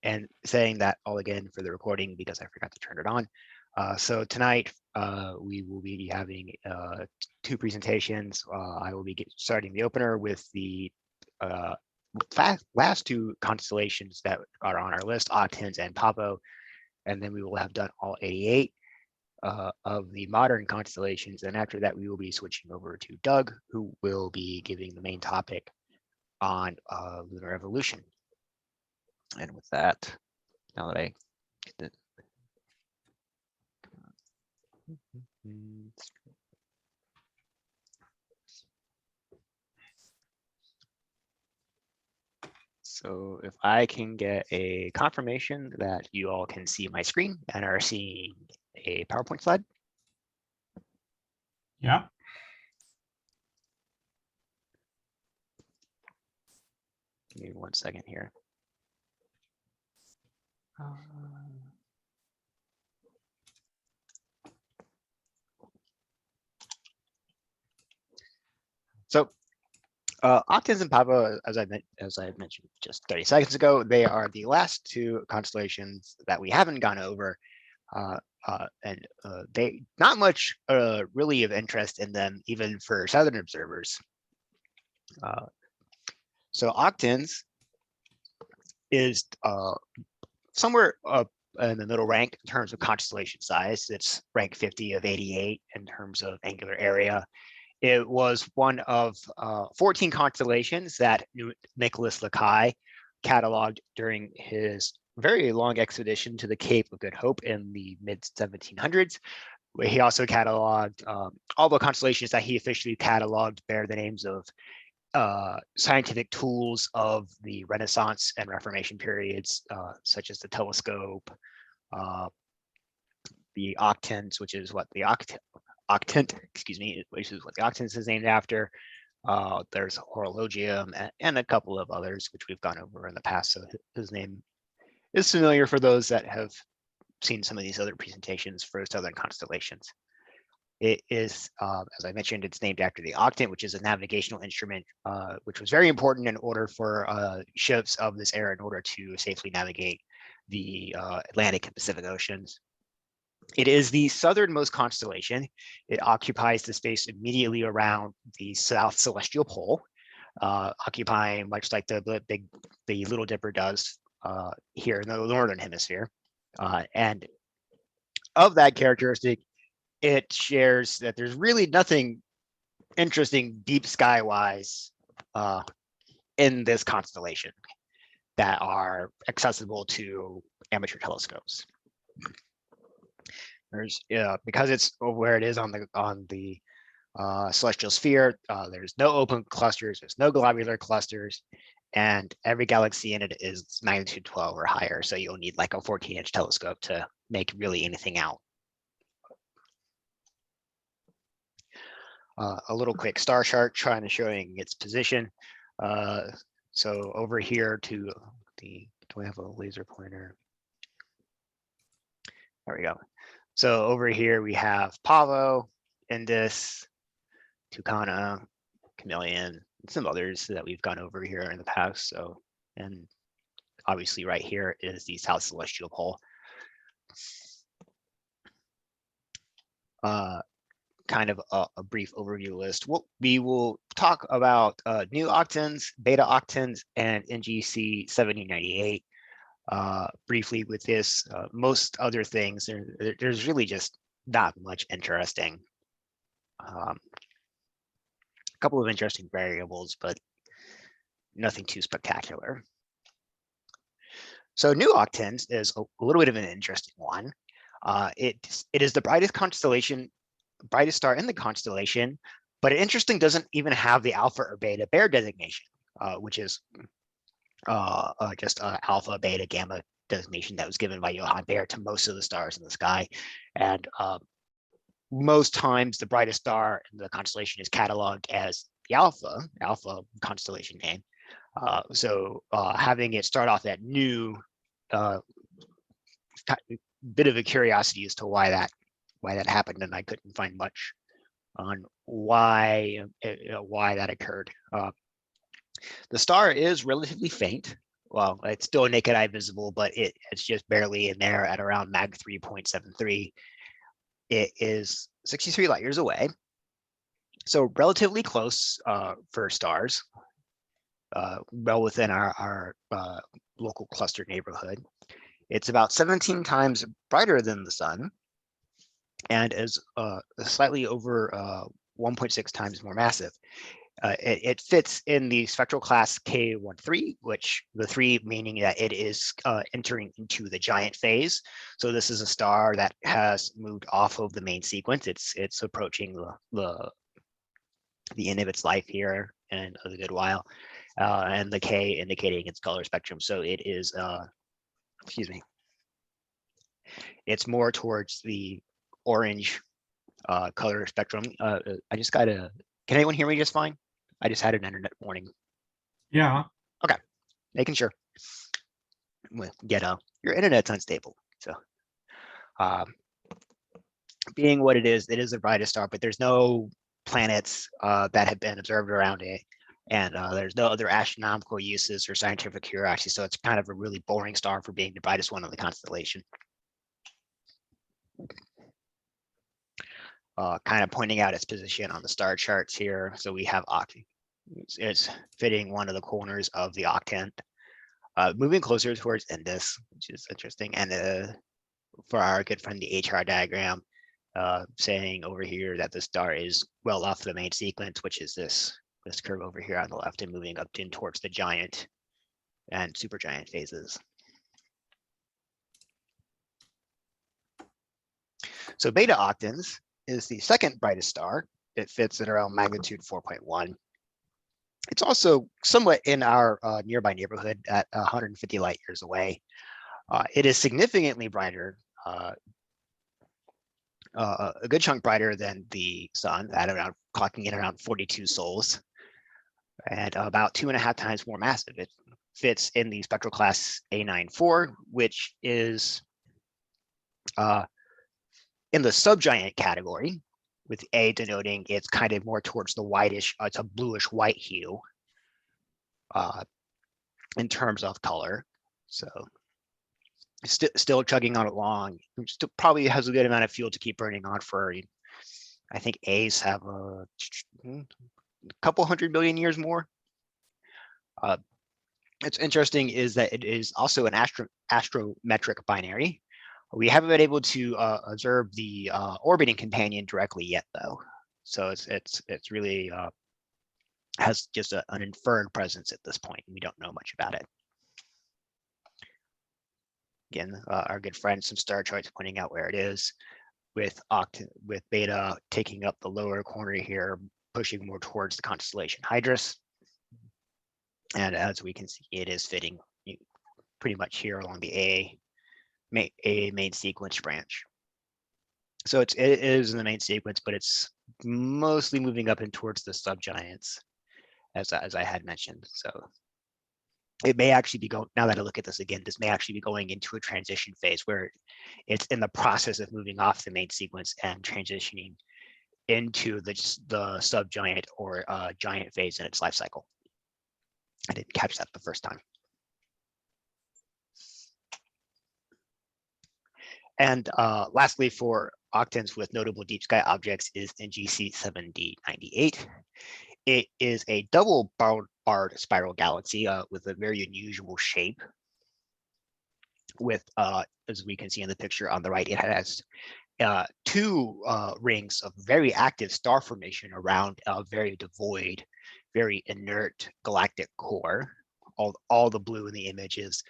and saying that all again for the recording because I forgot to turn it on. So tonight we will be having 2 presentations. I will be starting the opener with the last 2 constellations that are on our list, Octans and Pavo, and then we will have done all 88 of the modern constellations. And after that, we will be switching over to Doug, who will be giving the main topic on lunar evolution. And with that, now that I get so if I can get a confirmation that you all can see my screen and are seeing a PowerPoint slide. Yeah. Give me 1 second here. So Octans and Pavo, as I mentioned just 30 seconds ago, they are the last 2 constellations that we haven't gone over, and they not much really of interest in them, even for southern observers. So Octans is somewhere up in the middle rank in terms of constellation size. It's rank 50 of 88 in terms of angular area. It was one of 14 constellations that Nicholas Lacaille cataloged during his very long expedition to the Cape of Good Hope in the mid-1700s. He also cataloged all the constellations that he officially cataloged bear the names of scientific tools of the Renaissance and Reformation periods, such as the telescope, the octants, which is what the octant, excuse me, which is what the octants is named after. There's horologium and a couple of others, which we've gone over in the past. So his name is familiar for those that have seen some of these other presentations for southern constellations. It is, as I mentioned, it's named after the octant, which is a navigational instrument, which was very important in order for ships of this era in order to safely navigate the Atlantic and Pacific Oceans. It is the southernmost constellation. It occupies the space immediately around the South Celestial Pole, occupying much like the Little Dipper does here in the Northern Hemisphere. And of that characteristic, it shares that there's really nothing interesting deep sky-wise in this constellation that are accessible to amateur telescopes. There's because it's where it is on the celestial sphere. There's no open clusters. There's no globular clusters, and every galaxy in it is magnitude 12 or higher. So you'll need like a 14-inch telescope to make really anything out. A little quick star chart trying to showing its position. So over here to the, do I have a laser pointer? There we go. So over here we have Pavo, Indus, Tucana, Chameleon, and some others that we've gone over here in the past. So, and obviously right here is the South Celestial Pole. Kind of a brief overview list. We will talk about new octans, beta octans, and NGC 1798 briefly with this. Most other things, there's really just not much interesting. A couple of interesting variables, but nothing too spectacular. So new octans is a little bit of an interesting one. It is the brightest constellation, brightest star in the constellation, but interesting doesn't even have the alpha or beta Bayer designation, which is just alpha, beta, gamma designation that was given by Johann Bayer to most of the stars in the sky. And most times the brightest star in the constellation is cataloged as the alpha constellation name. So having it start off at new, bit of a curiosity as to why that happened, and I couldn't find much on why that occurred. The star is relatively faint. well, it's still naked eye visible, but it's just barely in there at around mag 3.73. It is 63 light years away, so relatively close for stars, well within our local cluster neighborhood. It's about 17 times brighter than the sun and is slightly over 1.6 times more massive. It fits in the spectral class K13, which the 3 meaning that it is entering into the giant phase. So this is a star that has moved off of the main sequence. It's approaching the end of its life here in a good while, and the K indicating its color spectrum. So it is, excuse me, it's more towards the orange color spectrum. I just got a, can anyone hear me just fine? I just had an internet warning. Yeah. Okay, making sure. Get your internet's unstable. So being what it is the brightest star, but there's no planets that have been observed around it. And there's no other astronomical uses or scientific curiosity. So it's kind of a really boring star for being the brightest one in the constellation. Kind of pointing out its position on the star charts here. So we have it's fitting one of the corners of the octant, moving closer towards Indus, which is interesting. And for our good friend, the HR diagram, saying over here that the star is well off the main sequence, which is this curve over here on the left, and moving up in towards the giant and supergiant phases. So Beta Octans is the second brightest star. It fits at around magnitude 4.1. It's also somewhat in our nearby neighborhood at 150 light years away. It is significantly brighter, a good chunk brighter than the sun, at around clocking in around 42 sols, and about 2.5 times more massive. It fits in the spectral class A94, which is in the subgiant category, with A denoting it's kind of more towards the whitish, it's a bluish white hue in terms of color. So still chugging on along. Still probably has a good amount of fuel to keep burning on for, I think A's have a couple 100 billion years more. It's interesting is that it is also an astrometric binary. We haven't been able to observe the orbiting companion directly yet, though. So it's really has just an inferred presence at this point. We don't know much about it. Again, our good friend, some star charts pointing out where it is, with Beta taking up the lower corner here, pushing more towards the constellation Hydrus. And as we can see, it is fitting pretty much here along the A main sequence branch. So it is in the main sequence, but it's mostly moving up and towards the subgiants, as I had mentioned. So it may actually be going, now that I look at this again, this may actually be going into a transition phase where it's in the process of moving off the main sequence and transitioning into the subgiant or giant phase in its life cycle. I didn't catch that the first time. And lastly, for octants with notable deep sky objects is NGC 7D98. It is a double barred spiral galaxy with a very unusual shape. With, as we can see in the picture on the right, it has two rings of very active star formation around a very devoid, very inert galactic core. All the blue in the image is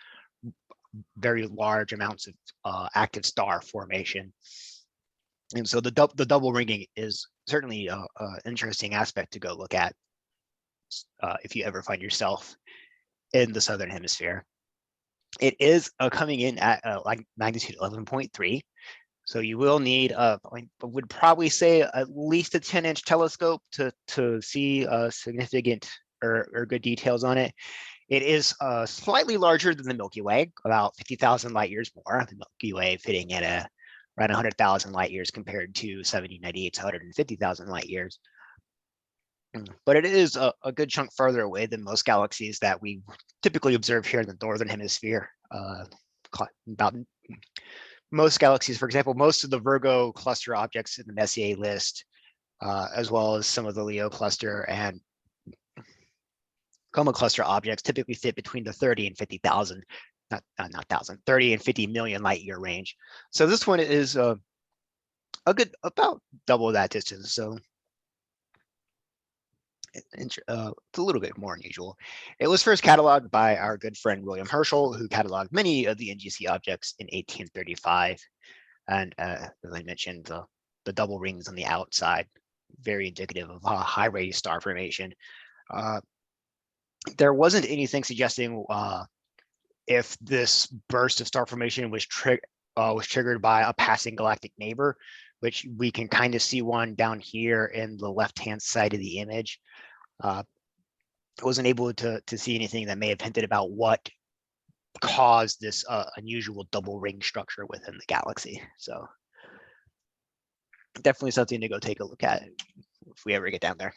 very large amounts of active star formation. And so the double ringing is certainly an interesting aspect to go look at if you ever find yourself in the southern hemisphere. It is coming in at like magnitude 11.3. So you will need, I would probably say, at least a 10-inch telescope to see significant or good details on it. It is slightly larger than the Milky Way, about 50,000 light years more. The Milky Way fitting at around 100,000 light years compared to 7D98 to 150,000 light years. but it is a good chunk further away than most galaxies that we typically observe here in the northern hemisphere. About most galaxies, for example, most of the Virgo cluster objects in the Messier list, as well as some of the Leo cluster and Coma cluster objects, typically fit between the 30 and 50,000, not 30 and 50 million light year range. So this one is a good, about double that distance. So it's a little bit more unusual. It was first cataloged by our good friend William Herschel, who cataloged many of the NGC objects in 1835. And as I mentioned, the double rings on the outside, very indicative of a high radius star formation. There wasn't anything suggesting if this burst of star formation was triggered by a passing galactic neighbor, which we can kind of see one down here in the left-hand side of the image. I wasn't able to see anything that may have hinted about what caused this unusual double ring structure within the galaxy. So definitely something to go take a look at if we ever get down there.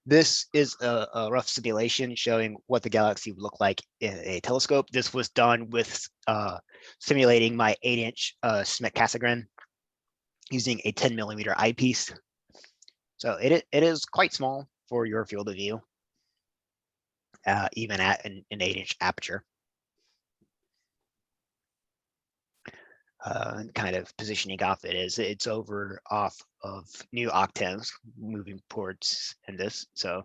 This is a rough simulation showing what the galaxy would look like in a telescope. This was done with simulating my 8-inch Schmidt-Cassegrain using a 10mm eyepiece. So it is quite small for your field of view, even at an 8-inch aperture. Kind of positioning off it's over off of New Octans, moving towards Indus. So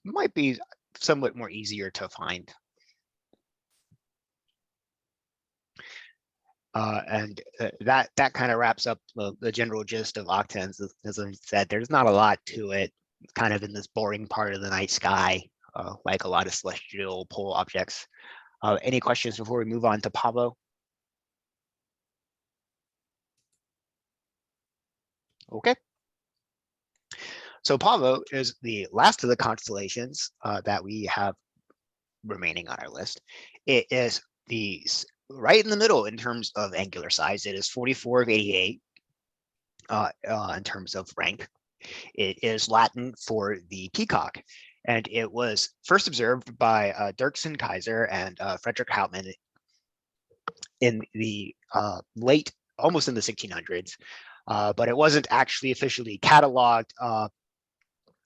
might be somewhat more easier to find. And that kind of wraps up the general gist of Octans. As I said, there's not a lot to it. It's kind of in this boring part of the night sky, like a lot of celestial pole objects. Any questions before we move on to Pavo? Okay. So Pavo is the last of the constellations that we have remaining on our list. It is right in the middle in terms of angular size. It is 44 of 88 in terms of rank. It is Latin for the peacock, and it was first observed by Dirksen Kaiser and Frederick Hauptmann in the almost in the 1600s, but it wasn't actually officially cataloged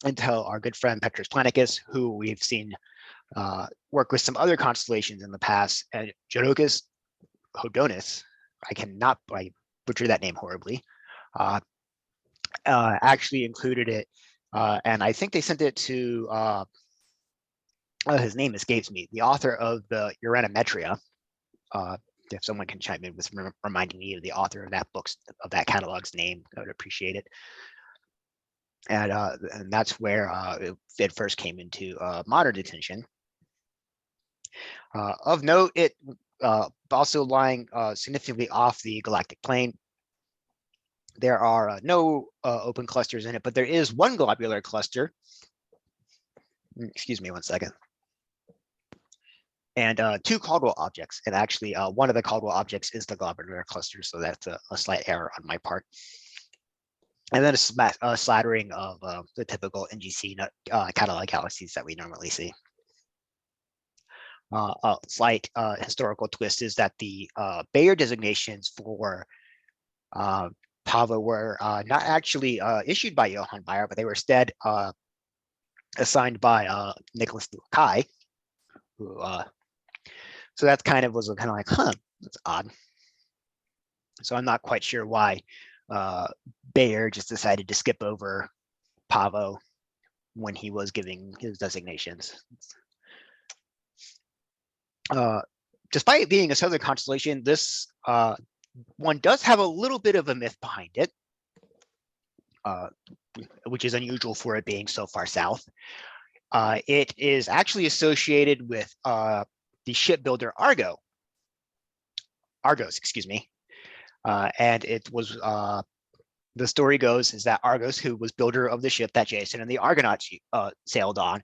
until our good friend Petrus Planicus, who we've seen work with some other constellations in the past, and Jodocus Hodonis, I butcher that name horribly, actually included it, and I think they sent it to, his name escapes me, the author of the Uranometria. If someone can chime in with reminding me of the author of that catalog's name, I would appreciate it. And that's where it first came into modern attention. Of note, it also lying significantly off the galactic plane. There are no open clusters in it, but there is one globular cluster. Excuse me one second. And two Caldwell objects. And actually, one of the Caldwell objects is the globular cluster, so that's a slight error on my part. And then a slattering of the typical NGC catalog galaxies that we normally see. A slight historical twist is that the Bayer designations for Pavo were not actually issued by Johann Bayer, but they were instead assigned by Nicholas Kai, who so that kind of was kind of like, that's odd. So I'm not quite sure why Bayer just decided to skip over Pavo when he was giving his designations. Despite being a southern constellation, this one does have a little bit of a myth behind it, which is unusual for it being so far south. It is actually associated with the shipbuilder Argos, excuse me. And it was, the story goes, is that Argos, who was builder of the ship that Jason and the Argonauts sailed on,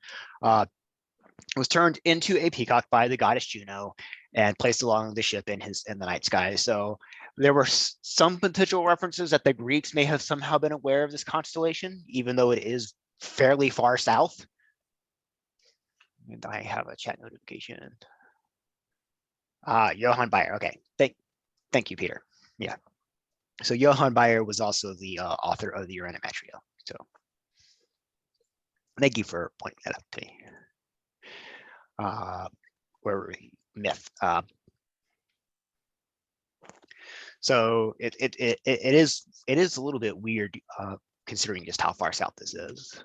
was turned into a peacock by the goddess Juno and placed along the ship in the night sky. So There were some potential references that the Greeks may have somehow been aware of this constellation, even though it is fairly far south. And I have a chat notification. Johann Bayer. Okay, thank you, Peter. Yeah. So Johann Bayer was also the author of the Uranometria. So thank you for pointing that out to me. Where were we? Myth. So it is a little bit weird considering just how far south this is.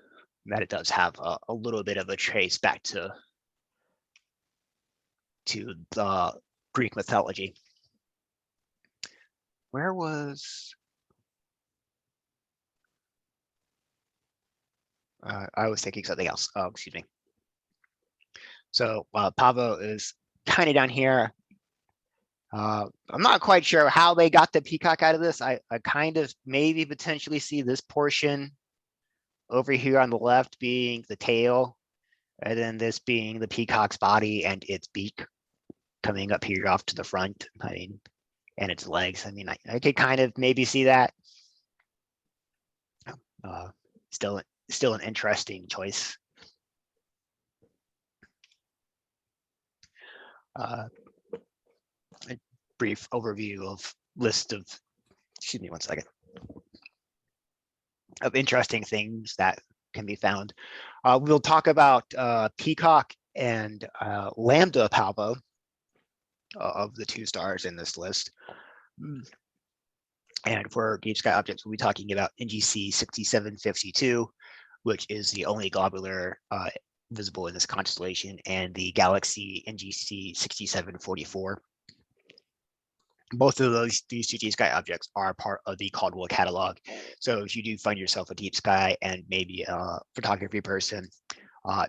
That it does have a little bit of a trace back to the Greek mythology. Where was I was thinking something else. Oh, excuse me. So Pavo is kind of down here. I'm not quite sure how they got the peacock out of this. I kind of maybe potentially see this portion over here on the left being the tail, and then this being the peacock's body and its beak coming up here off to the front. I mean, and its legs. I mean, I could kind of maybe see that. Still an interesting choice. A brief overview of list of, excuse me one second, of interesting things that can be found. We'll talk about Peacock and Lambda Pavo of the two stars in this list. And for deep sky objects, we'll be talking about NGC 6752, which is the only globular visible in this constellation, and the galaxy NGC 6744. Both of these two deep sky objects are part of the Caldwell catalog. So if you do find yourself a deep sky and maybe a photography person,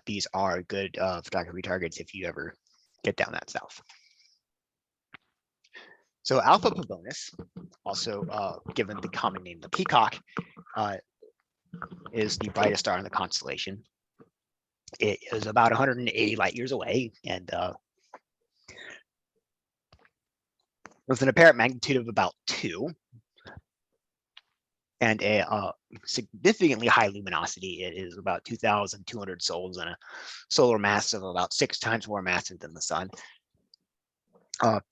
these are good photography targets if you ever get down that south. So Alpha Pavonis, also given the common name the Peacock, is the brightest star in the constellation. It is about 180 light years away, and with an apparent magnitude of about 2 and a significantly high luminosity. It is about 2,200 sols and a solar mass of about 6 times more massive than the sun,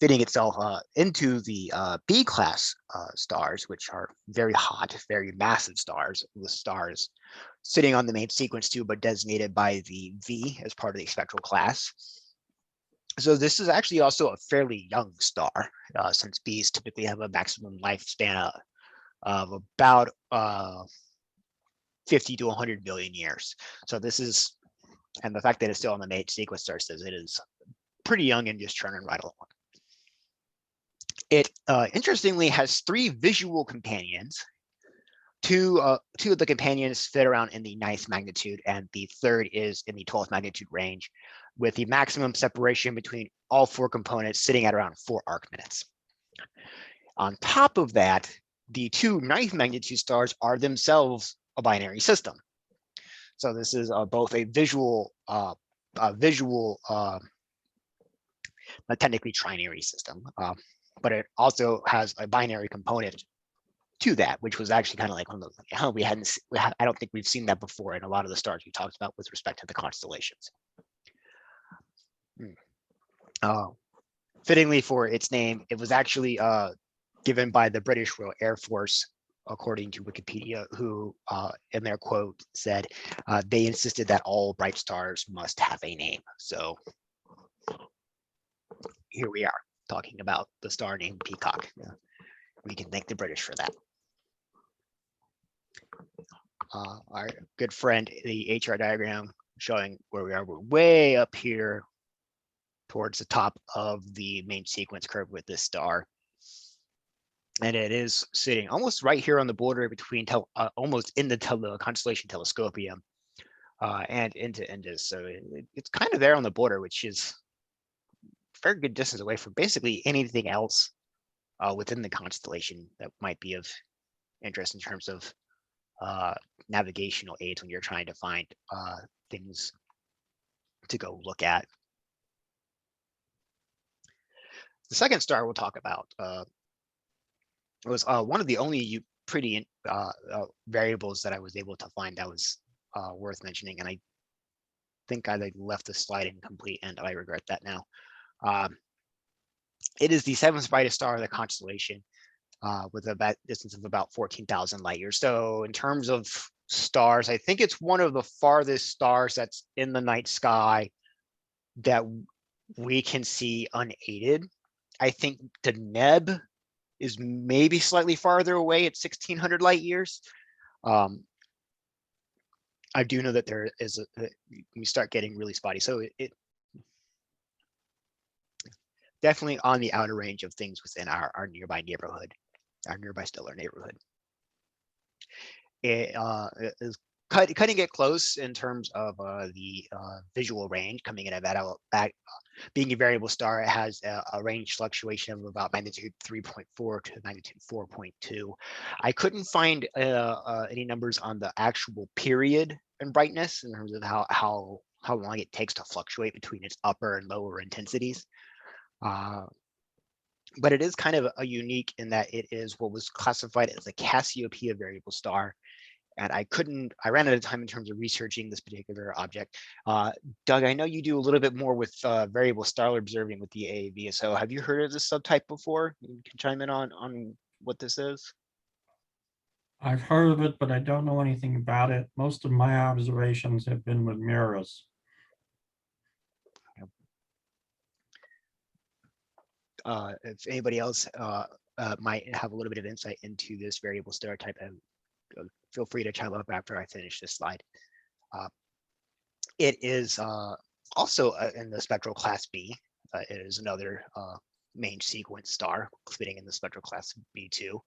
fitting itself into the B-class stars, which are very hot, very massive stars, with stars sitting on the main sequence too, but designated by the V as part of the spectral class. So this is actually also a fairly young star, since Bs typically have a maximum lifespan of about 50 to 100 billion years. So this is, and the fact that it's still on the main sequence star says it is pretty young and just churning right along. It interestingly has 3 visual companions. Two of the companions fit around in the 9th magnitude, and the third is in the 12th magnitude range, with the maximum separation between all 4 components sitting at around 4 arc minutes. On top of that, the 2 9th magnitude stars are themselves a binary system. So this is both a visual, not technically trinary system, but it also has a binary component to that, which was actually kind of like one of those, I don't think we've seen that before in a lot of the stars we talked about with respect to the constellations. Fittingly for its name, it was actually given by the British Royal Air Force, according to Wikipedia, who in their quote said they insisted that all bright stars must have a name. So here we are talking about the star named Peacock. We can thank the British for that. Our good friend, the HR diagram showing where we are, we're way up here towards the top of the main sequence curve with this star. And it is sitting almost right here on the border between, almost in the constellation Telescopium and into Indus. So it's kind of there on the border, which is a very good distance away from basically anything else within the constellation that might be of interest in terms of navigational aids when you're trying to find things to go look at. The second star we'll talk about It was one of the only pretty variables that I was able to find that was worth mentioning, and I think I left the slide incomplete, and I regret that now. It is the seventh brightest star of the constellation, with a distance of about 14,000 light years. So in terms of stars, I think it's one of the farthest stars that's in the night sky that we can see unaided. I think Deneb is maybe slightly farther away at 1,600 light years. I do know that there is we start getting really spotty. So it definitely on the outer range of things within our nearby neighborhood, our nearby stellar neighborhood. It is cutting it close in terms of the visual range, coming in at that being a variable star. It has a range fluctuation of about magnitude 3.4 to magnitude 4.2. I couldn't find any numbers on the actual period and brightness in terms of how long it takes to fluctuate between its upper and lower intensities. But it is kind of a unique in that it is what was classified as a Cassiopeia variable star. And I ran out of time in terms of researching this particular object. Doug, I know you do a little bit more with variable star observing with the AAV. So have you heard of this subtype before? You can chime in on what this is. I've heard of it, but I don't know anything about it. Most of my observations have been with mirrors. If anybody else might have a little bit of insight into this variable star type, feel free to chime up after I finish this slide. It is also in the spectral class B. It is another main sequence star fitting in the spectral class B2.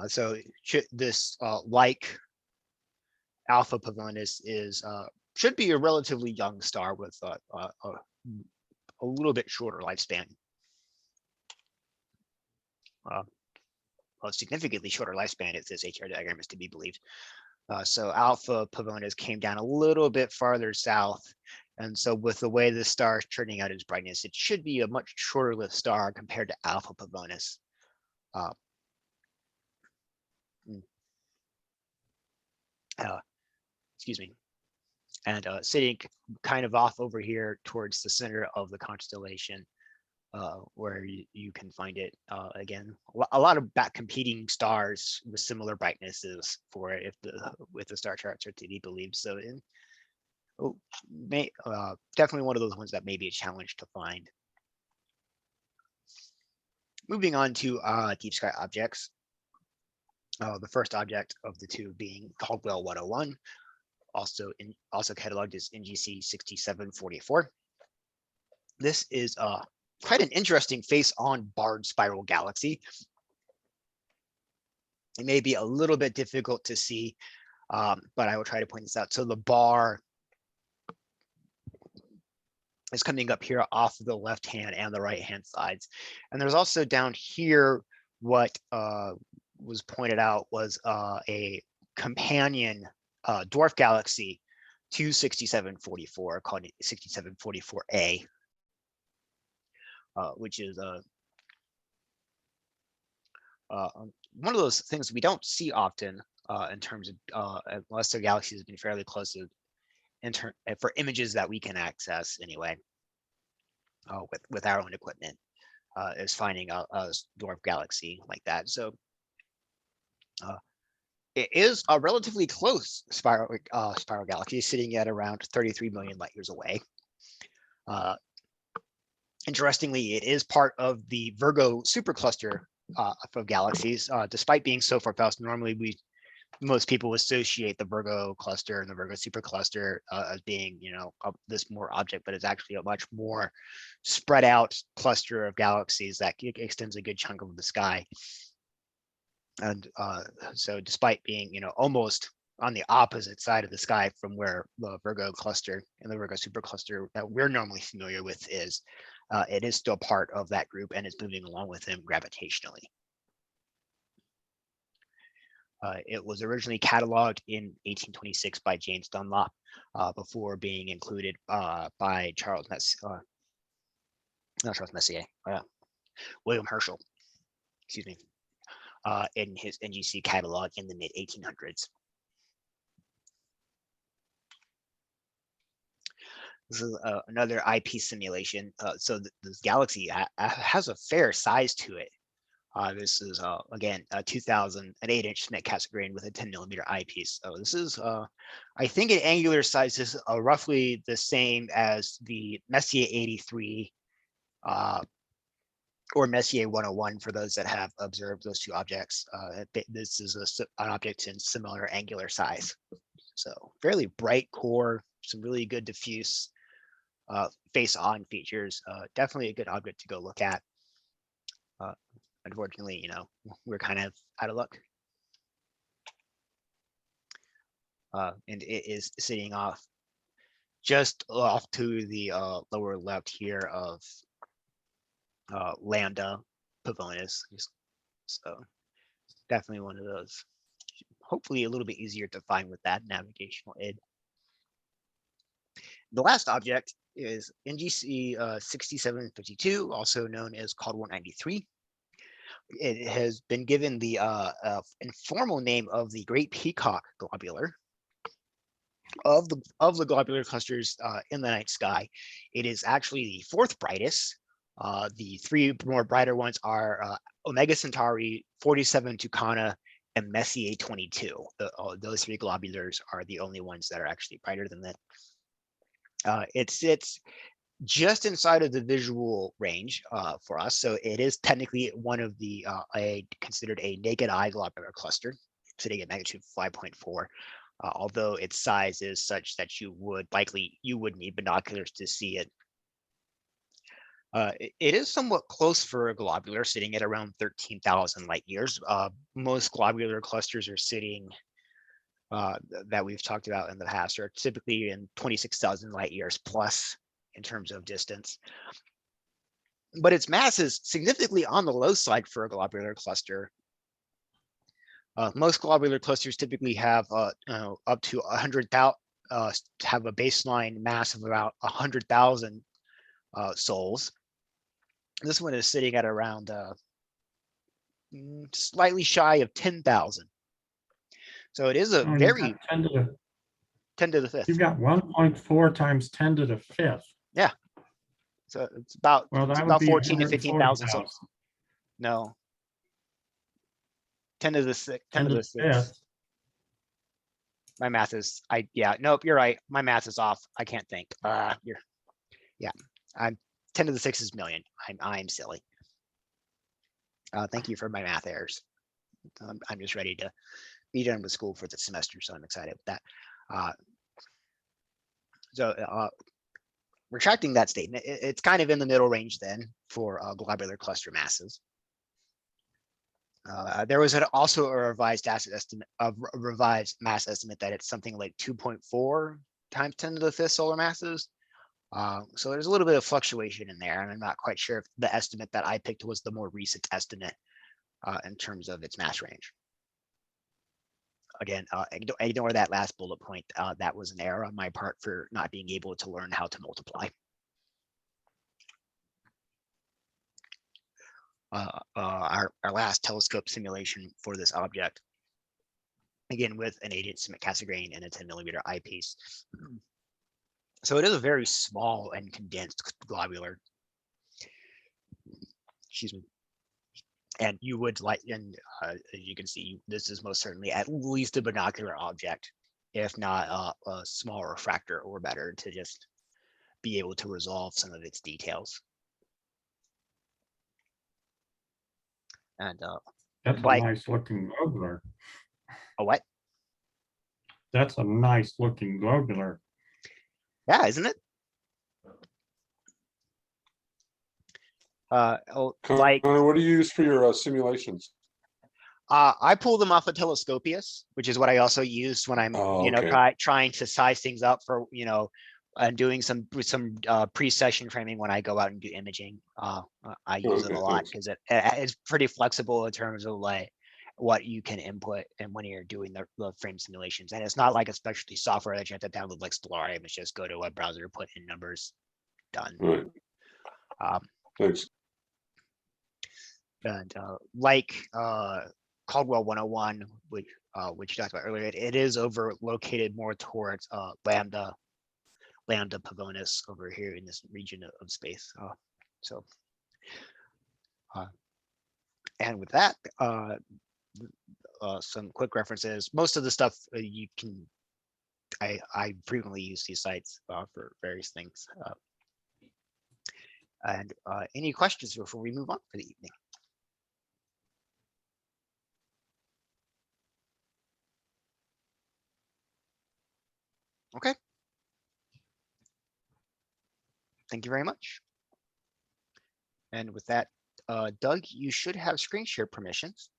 So this like Alpha Pavonis should be a relatively young star with a little bit shorter lifespan. A significantly shorter lifespan if this HR diagram is to be believed. So Alpha Pavonis came down a little bit farther south. And so with the way the star is turning out its brightness, it should be a much shorter lived star compared to Alpha Pavonis. Excuse me. And sitting kind of off over here towards the center of the constellation, where you can find it again. A lot of back competing stars with similar brightnesses for it if the star charts are to be believed. So definitely one of those ones that may be a challenge to find. Moving on to deep sky objects. The first object of the two being Caldwell 101, also cataloged as NGC 6744. This is quite an interesting face-on barred spiral galaxy. It may be a little bit difficult to see, but I will try to point this out. So the bar is coming up here off the left hand and the right hand sides. And there's also down here what was pointed out was a companion dwarf galaxy to 6744 called 6744A, which is one of those things we don't see often in terms of unless the galaxy has been fairly close to for images that we can access anyway with our own equipment, is finding a dwarf galaxy like that. So it is a relatively close spiral galaxy, sitting at around 33 million light years away. Interestingly, it is part of the Virgo supercluster of galaxies, despite being so far past. Normally, most people associate the Virgo cluster and the Virgo supercluster as being, this more object, but it's actually a much more spread out cluster of galaxies that extends a good chunk of the sky. And so despite being, almost on the opposite side of the sky from where the Virgo cluster and the Virgo supercluster that we're normally familiar with is, it is still part of that group and is moving along with them gravitationally. It was originally cataloged in 1826 by James Dunlop before being included by William Herschel. excuse me, in his NGC catalog in the mid 1800s. This is another IP simulation. So this galaxy has a fair size to it. This is, again, a 2008 inch Schmidt Cassegrain with a 10mm eyepiece. So this is, I think in angular size is roughly the same as the Messier 83 or Messier 101 for those that have observed those two objects. This is an object in similar angular size. So fairly bright core, some really good diffuse face-on features. Definitely a good object to go look at. Unfortunately, you know, we're kind of out of luck. And it is sitting off just off to the lower left here of Lambda Pavonis. So definitely one of those. Hopefully a little bit easier to find with that navigational aid. The last object is NGC 6752, also known as COD 193. It has been given the informal name of the Great Peacock Globular. Of the globular clusters in the night sky, it is actually the fourth brightest. The three more brighter ones are Omega Centauri, 47 Tucana, and Messier 22. Those three globulars are the only ones that are actually brighter than that. It sits just inside of the visual range for us, so it is technically one of the considered a naked eye globular cluster, sitting at magnitude 5.4. Although its size is such that you would need binoculars to see it. It is somewhat close for a globular, sitting at around 13,000 light years. Most globular clusters are sitting that we've talked about in the past are typically in 26,000 light years plus in terms of distance. But its mass is significantly on the low side for a globular cluster. Most globular clusters typically have up to 100,000, have a baseline mass of about 100,000 sols. This one is sitting at around slightly shy of 10,000. So it is a very 10 to the fifth. You've got 1.4 times 10 to the fifth. Yeah. So it's about, well, that about would be 14 to 15,000 sols. 140,000. No. 10 to the 6. 10 to the 6. Fifth. My math is, yeah, nope, you're right. My math is off. I can't think. Yeah, I'm 10 to the 6 is million. I'm silly. Thank you for my math errors. I'm just ready to be done with school for the semester, so I'm excited with that. Retracting that statement, it's kind of in the middle range then for globular cluster masses. There was also a revised mass estimate that it's something like 2.4 times 10 to the fifth solar masses. So there's a little bit of fluctuation in there, and I'm not quite sure if the estimate that I picked was the more recent estimate in terms of its mass range. Again, ignore that last bullet point. That was an error on my part for not being able to learn how to multiply. Our last telescope simulation for this object, again with an 8-inch Schmidt Cassegrain and a 10mm eyepiece. So it is a very small and condensed globular. Excuse me. And you would like, and as you can see, this is most certainly at least a binocular object, if not a small refractor or better, to just be able to resolve some of its details. And that's a nice looking globular. A what? That's a nice looking globular. Yeah, isn't it? Like, Connor, what do you use for your simulations? I pull them off of Telescopius, which is what I also use when I'm, trying to size things up for, and doing some pre-session framing when I go out and do imaging. I use it a lot because it's pretty flexible in terms of like what you can input and when you're doing the frame simulations. And it's not like a specialty software that you have to download like Stellarium. It's just go to a web browser, put in numbers, done. Right. Thanks. And like Caldwell 101, which you talked about earlier, it is located more towards Lambda Pavonis over here in this region of space. And with that, some quick references. Most of the stuff you can, I frequently use these sites for various things. And any questions before we move on for the evening? Okay. Thank you very much. And with that, Doug, you should have screen share permissions.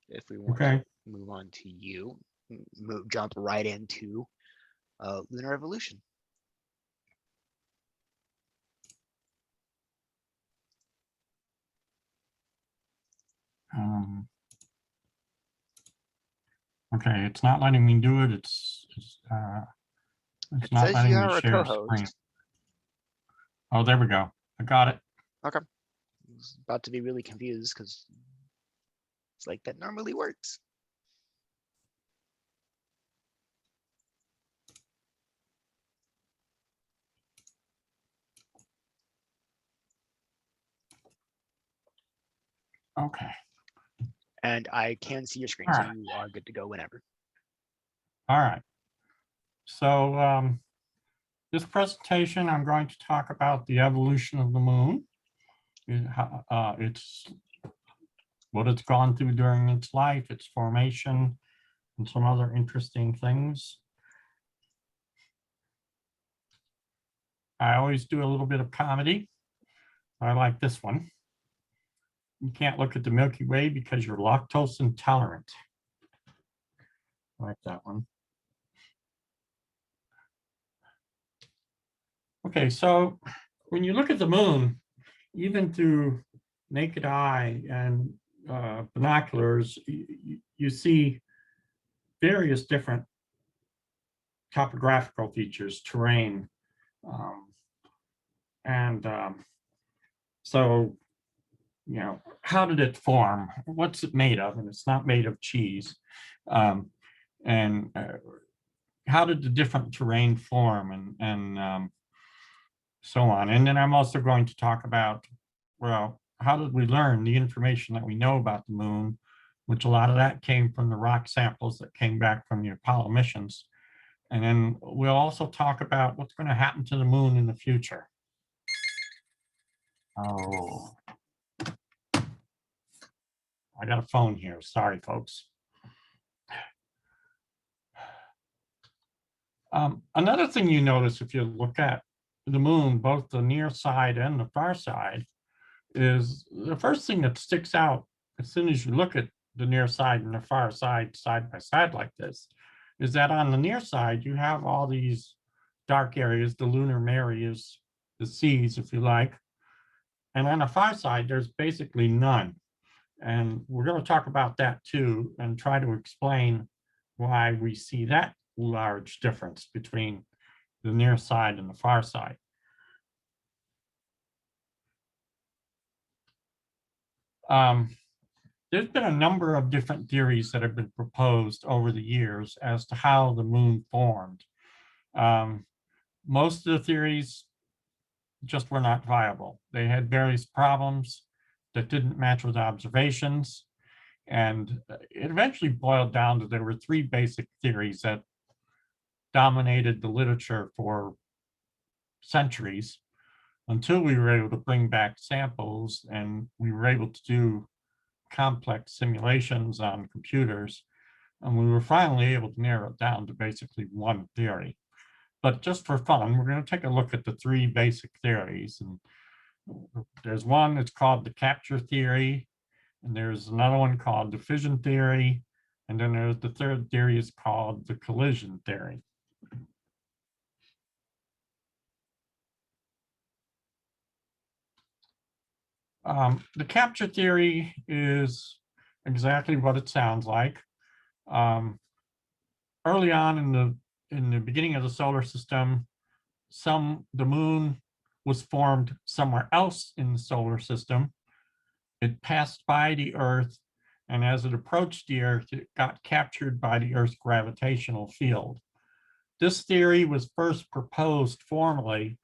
If we want to move on to you, jump right into Lunar Evolution. Okay, it's not letting me do it. It's not letting me share screen. Oh, there we go. I got it. Okay. I was about to be really confused because it's like that normally works. Okay. And I can see your screen, so you are good to go whenever. All right. So this presentation, I'm going to talk about the evolution of the moon. It's what it's gone through during its life, its formation, and some other interesting things. I always do a little bit of comedy. I like this one. You can't look at the Milky Way because you're lactose intolerant. I like that one. Okay, so when you look at the moon, even through naked eye and binoculars, you see various different topographical features, terrain. So, you know, how did it form? What's it made of? And it's not made of cheese. How did the different terrain form and so on? And then I'm also going to talk about, well, how did we learn the information that we know about the moon, which a lot of that came from the rock samples that came back from the Apollo missions. And then we'll also talk about what's going to happen to the moon in the future. Oh, I got a phone here. Sorry, folks. Another thing you notice if you look at the moon, both the near side and the far side, is the first thing that sticks out as soon as you look at the near side and the far side, side by side like this, is that on the near side, you have all these dark areas, the lunar areas, the seas, if you like. And on the far side, there's basically none. And we're going to talk about that too, and try to explain why we see that large difference between the near side and the far side. There's been a number of different theories that have been proposed over the years as to how the moon formed. Most of the theories just were not viable. They had various problems that didn't match with observations. And it eventually boiled down to there were three basic theories that dominated the literature for centuries until we were able to bring back samples and we were able to do complex simulations on computers. And we were finally able to narrow it down to basically one theory. But just for fun, we're going to take a look at the three basic theories. And there's one that's called the capture theory, and there's another one called the fission theory, and then there's the third theory is called the collision theory. The capture theory is exactly what it sounds like. Early on in the beginning of the solar system, the moon was formed somewhere else in the solar system. it passed by the Earth, and as it approached the Earth, it got captured by the Earth's gravitational field. This theory was first proposed formally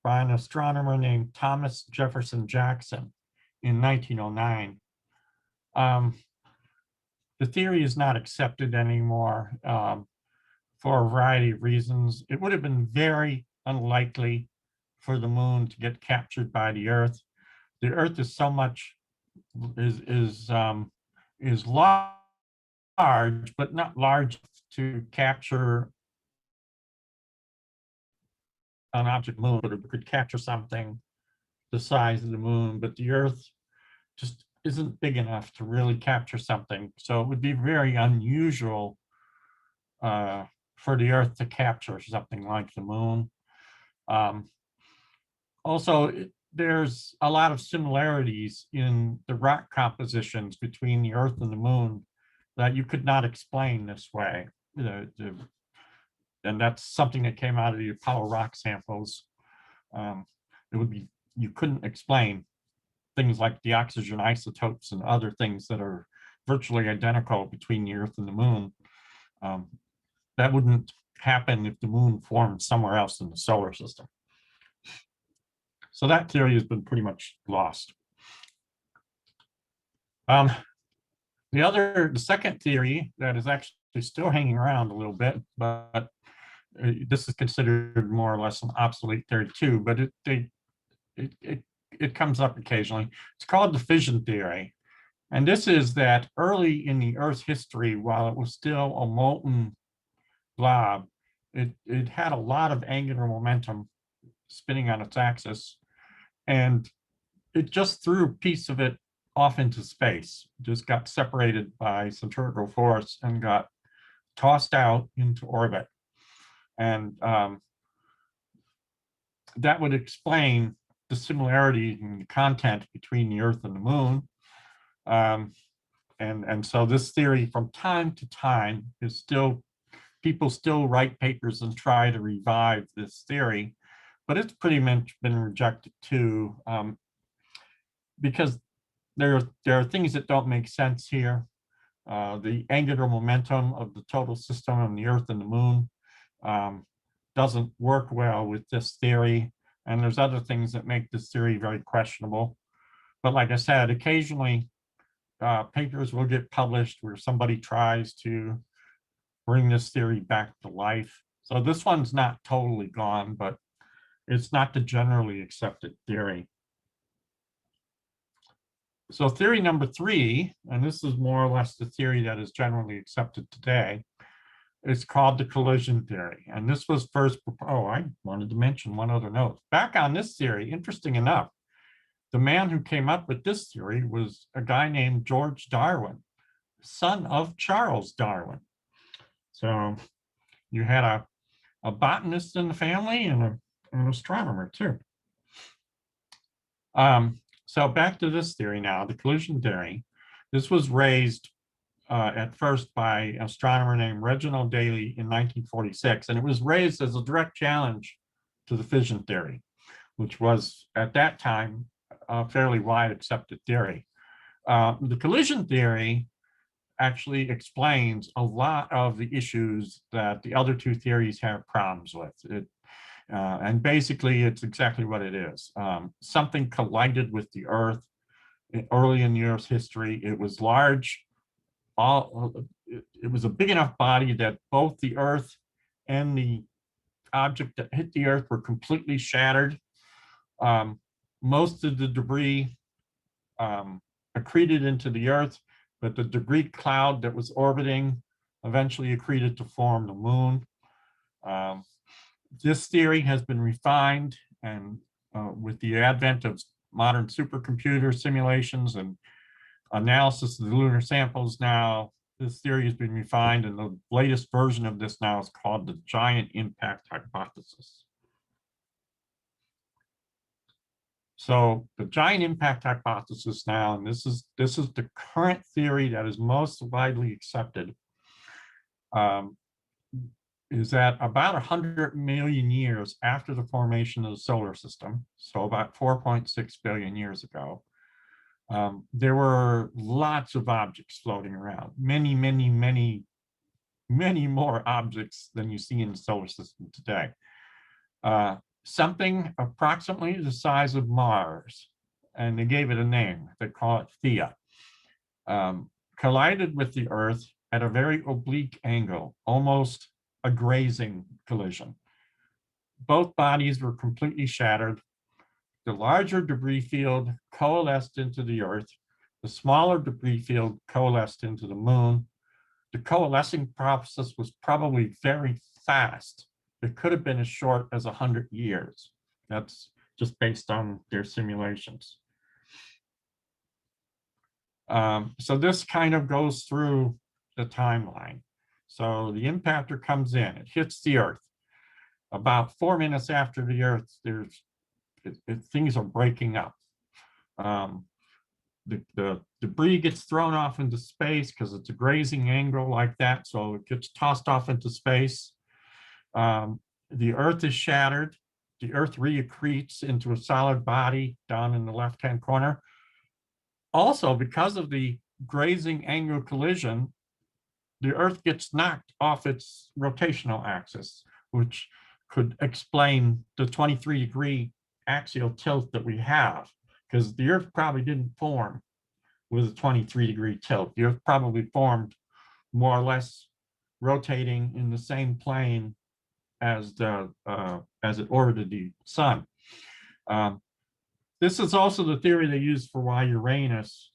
by an astronomer named Thomas Jefferson Jackson in 1909. The theory is not accepted anymore for a variety of reasons. It would have been very unlikely for the moon to get captured by the Earth. The Earth is so much is large, but not large to capture an object moon, but it could capture something the size of the moon, but the Earth just isn't big enough to really capture something. So it would be very unusual for the Earth to capture something like the moon. Also, there's a lot of similarities in the rock compositions between the Earth and the moon that you could not explain this way. And that's something that came out of the Apollo rock samples. It would be, you couldn't explain things like the oxygen isotopes and other things that are virtually identical between the Earth and the moon. That wouldn't happen if the moon formed somewhere else in the solar system. So that theory has been pretty much lost. The second theory that is actually still hanging around a little bit, but this is considered more or less an obsolete theory too, but it comes up occasionally. It's called the fission theory. And this is that early in the Earth's history, while it was still a molten blob, it had a lot of angular momentum spinning on its axis, and it just threw a piece of it off into space, just got separated by centrifugal force and got tossed out into orbit. And that would explain the similarity in the content between the Earth and the moon. And so this theory from time to time is still, people still write papers and try to revive this theory, but it's pretty much been rejected too, because there are things that don't make sense here. The angular momentum of the total system on the Earth and the moon doesn't work well with this theory. And there's other things that make this theory very questionable. But like I said, occasionally papers will get published where somebody tries to bring this theory back to life. So this one's not totally gone, but it's not the generally accepted theory. So theory number 3, and this is more or less the theory that is generally accepted today, is called the collision theory. And this was first, oh, I wanted to mention one other note. Back on this theory, interesting enough, the man who came up with this theory was a guy named George Darwin, son of Charles Darwin. So you had a botanist in the family and an astronomer too. So back to this theory now, the collision theory. This was raised at first by an astronomer named Reginald Daly in 1946, and it was raised as a direct challenge to the fission theory, which was at that time a fairly wide accepted theory. The collision theory actually explains a lot of the issues that the other two theories have problems with. And basically, it's exactly what it is. Something collided with the Earth early in the Earth's history. It was large. It was a big enough body that both the Earth and the object that hit the Earth were completely shattered. Most of the debris accreted into the Earth, but the debris cloud that was orbiting eventually accreted to form the moon. This theory has been refined, and with the advent of modern supercomputer simulations and analysis of the lunar samples now, this theory has been refined, and the latest version of this now is called the giant impact hypothesis. So the giant impact hypothesis now, and this is the current theory that is most widely accepted, is that about 100 million years after the formation of the solar system, so about 4.6 billion years ago, There were lots of objects floating around, many, many, many, many more objects than you see in the solar system today. Something approximately the size of Mars, and they gave it a name. They call it Theia. Collided with the Earth at a very oblique angle, almost a grazing collision. Both bodies were completely shattered. The larger debris field coalesced into the Earth. The smaller debris field coalesced into the Moon. The coalescing process was probably very fast. It could have been as short as 100 years. That's just based on their simulations. So this kind of goes through the timeline. So the impactor comes in, it hits the Earth. About 4 minutes after the Earth, things are breaking up. The debris gets thrown off into space because it's a grazing angle like that, so it gets tossed off into space. The Earth is shattered. The Earth reaccretes into a solid body down in the left-hand corner. Also, because of the grazing angle collision, the Earth gets knocked off its rotational axis, which could explain the 23-degree axial tilt that we have, because the Earth probably didn't form with a 23-degree tilt. The Earth probably formed more or less rotating in the same plane as it orbited the sun. This is also the theory they use for why Uranus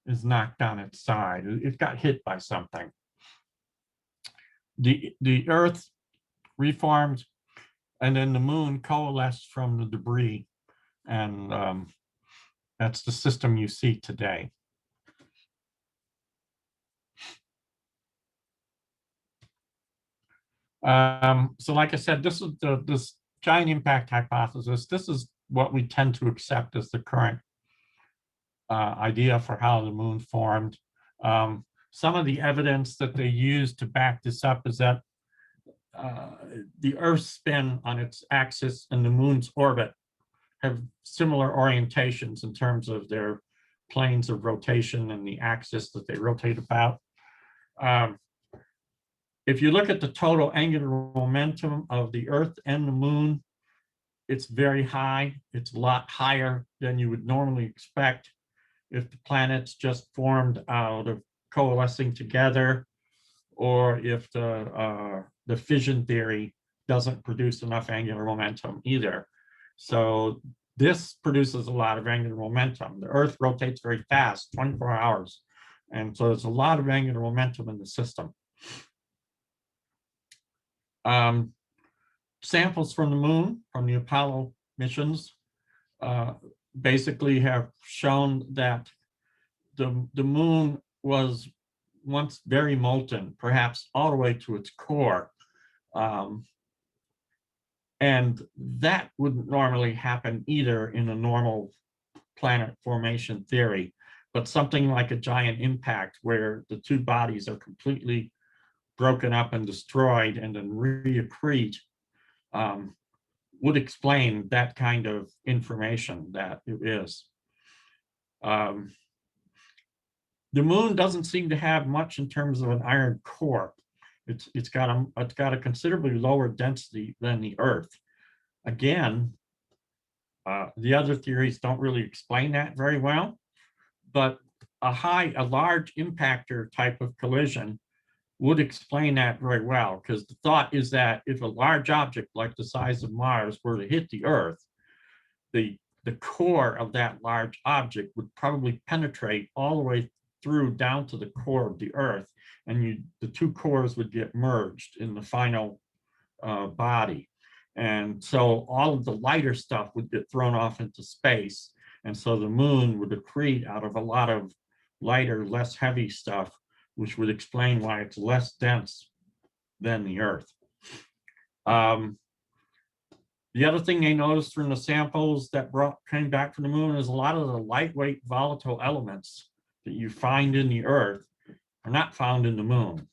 is knocked on its side. It got hit by something. The Earth reformed, and then the Moon coalesced from the debris, and that's the system you see today. So like I said, this is this giant impact hypothesis. This is what we tend to accept as the current idea for how the Moon formed. Some of the evidence that they use to back this up is that the Earth's spin on its axis and the Moon's orbit have similar orientations in terms of their planes of rotation and the axis that they rotate about. If you look at the total angular momentum of the Earth and the Moon, it's very high. It's a lot higher than you would normally expect if the planets just formed out of coalescing together, or if the fission theory doesn't produce enough angular momentum either. So this produces a lot of angular momentum. The Earth rotates very fast, 24 hours. And so there's a lot of angular momentum in the system. Samples from the Moon, from the Apollo missions, basically have shown that the Moon was once very molten, perhaps all the way to its core. And that wouldn't normally happen either in a normal planet formation theory, but something like a giant impact where the two bodies are completely broken up and destroyed and then reaccrete would explain that kind of information that it is. The Moon doesn't seem to have much in terms of an iron core. It's got a considerably lower density than the Earth. Again, the other theories don't really explain that very well, but a large impactor type of collision would explain that very well, because the thought is that if a large object like the size of Mars were to hit the Earth, the core of that large object would probably penetrate all the way through down to the core of the Earth, and the two cores would get merged in the final body. And so all of the lighter stuff would get thrown off into space. And so the Moon would accrete out of a lot of lighter, less heavy stuff, which would explain why it's less dense than the Earth. The other thing they noticed from the samples that came back from the Moon is a lot of the lightweight volatile elements that you find in the Earth are not found in the Moon.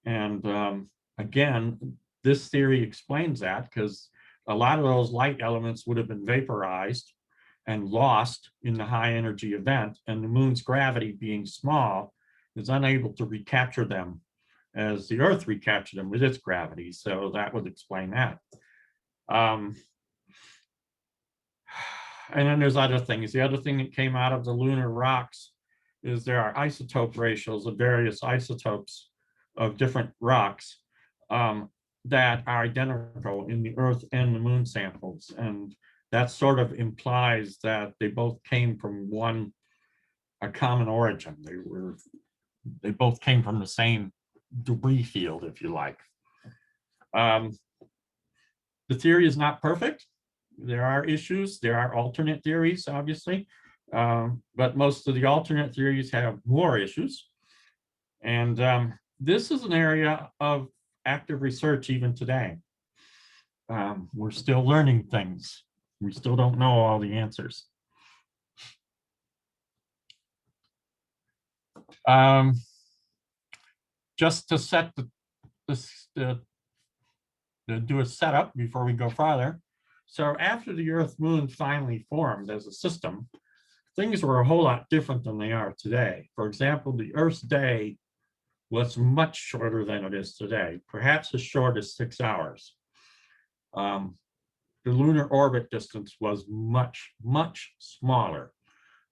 And again, this theory explains that, because a lot of those light elements would have been vaporized, and lost in the high energy event, and the moon's gravity being small is unable to recapture them as the Earth recaptured them with its gravity. So that would explain that. And then there's other things. The other thing that came out of the lunar rocks is there are isotope ratios of various isotopes of different rocks that are identical in the Earth and the moon samples. And that sort of implies that they both came from a common origin. They both came from the same debris field, if you like. The theory is not perfect. There are issues. There are alternate theories, obviously, but most of the alternate theories have more issues. And this is an area of active research even today. We're still learning things. We still don't know all the answers. Just to set do a setup before we go farther. So after the Earth Moon finally formed as a system, things were a whole lot different than they are today. For example, the Earth's day was much shorter than it is today, perhaps as short as 6 hours. The lunar orbit distance was much, much smaller.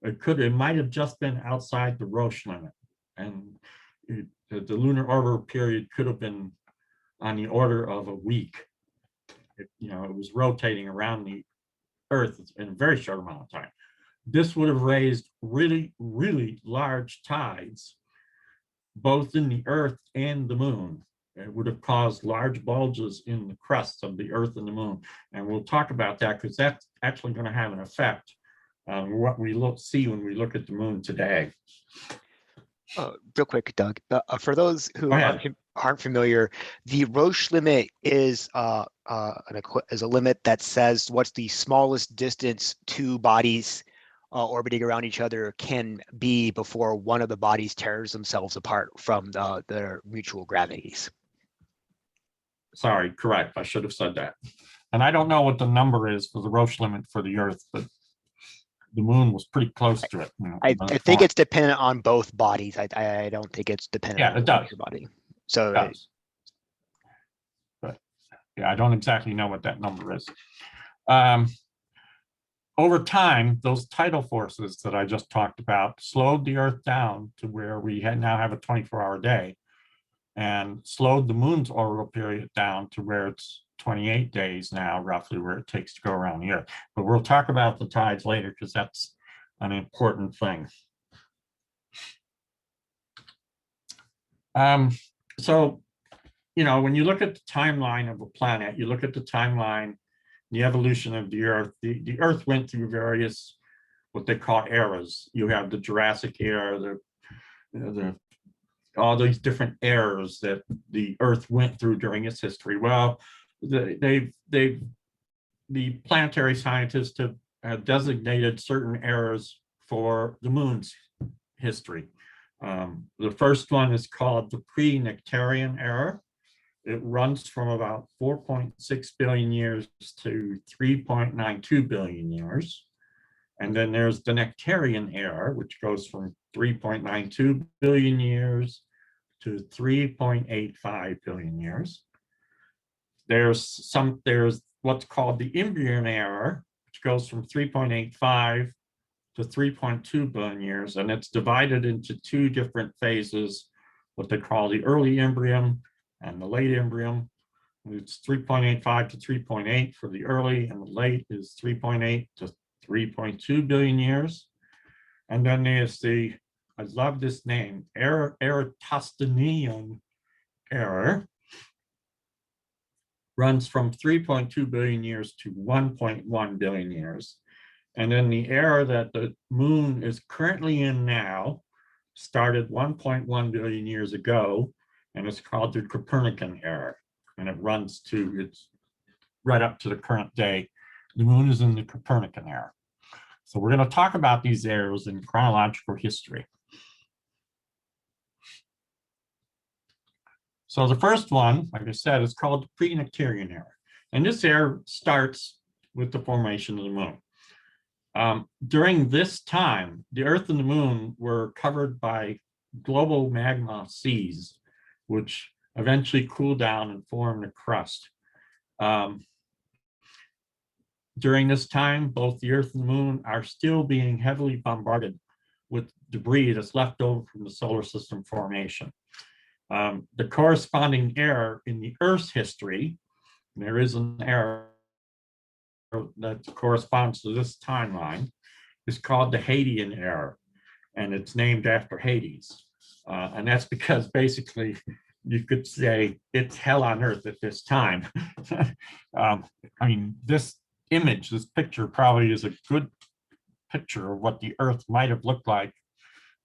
It might have just been outside the Roche limit. And the lunar orbit period could have been on the order of a week. It was rotating around the Earth in a very short amount of time. This would have raised really, really large tides, both in the Earth and the moon. It would have caused large bulges in the crusts of the Earth and the moon. And we'll talk about that because that's actually going to have an effect on what we see when we look at the moon today. Real quick, Doug, for those who aren't familiar, the Roche limit is a limit that says what's the smallest distance two bodies orbiting around each other can be before one of the bodies tears themselves apart from their mutual gravities. Sorry, correct. I should have said that. And I don't know what the number is for the Roche limit for the Earth, but the moon was pretty close to it. I think it's dependent on both bodies. I don't think it's dependent on your body. So it does. But yeah, I don't exactly know what that number is. Over time, those tidal forces that I just talked about slowed the Earth down to where we now have a 24-hour day, and slowed the moon's orbital period down to where it's 28 days now, roughly where it takes to go around the Earth. But we'll talk about the tides later because that's an important thing. So, when you look at the timeline of a planet, you look at the timeline, the evolution of the Earth. The Earth went through various, what they call eras. You have the Jurassic era, all these different eras that the Earth went through during its history. Well, the planetary scientists have designated certain eras for the moon's history. The first one is called the pre-Nectarian era. It runs from about 4.6 billion years to 3.92 billion years. And then there's the Nectarian era, which goes from 3.92 billion years to 3.85 billion years. There's what's called the Imbrian era, which goes from 3.85 to 3.2 billion years, and it's divided into two different phases, what they call the early Imbrium and the late Imbrium. It's 3.85 to 3.8 for the early, and the late is 3.8 to 3.2 billion years. And then there's I love this name, Eratosthenean era, runs from 3.2 billion years to 1.1 billion years. And then the era that the moon is currently in now started 1.1 billion years ago, and it's called the Copernican era. And it runs it's right up to the current day. The moon is in the Copernican era. So we're going to talk about these eras in chronological history. So the first one, like I said, is called the pre-Nectarian era. And this era starts with the formation of the moon. During this time, the Earth and the Moon were covered by global magma seas, which eventually cooled down and formed a crust. During this time, both the Earth and the Moon are still being heavily bombarded with debris that's left over from the solar system formation. The corresponding era in the Earth's history, there is an era that corresponds to this timeline, is called the Hadean era, and it's named after Hades. And that's because basically you could say it's hell on earth at this time. I mean, this image, this picture probably is a good picture of what the Earth might have looked like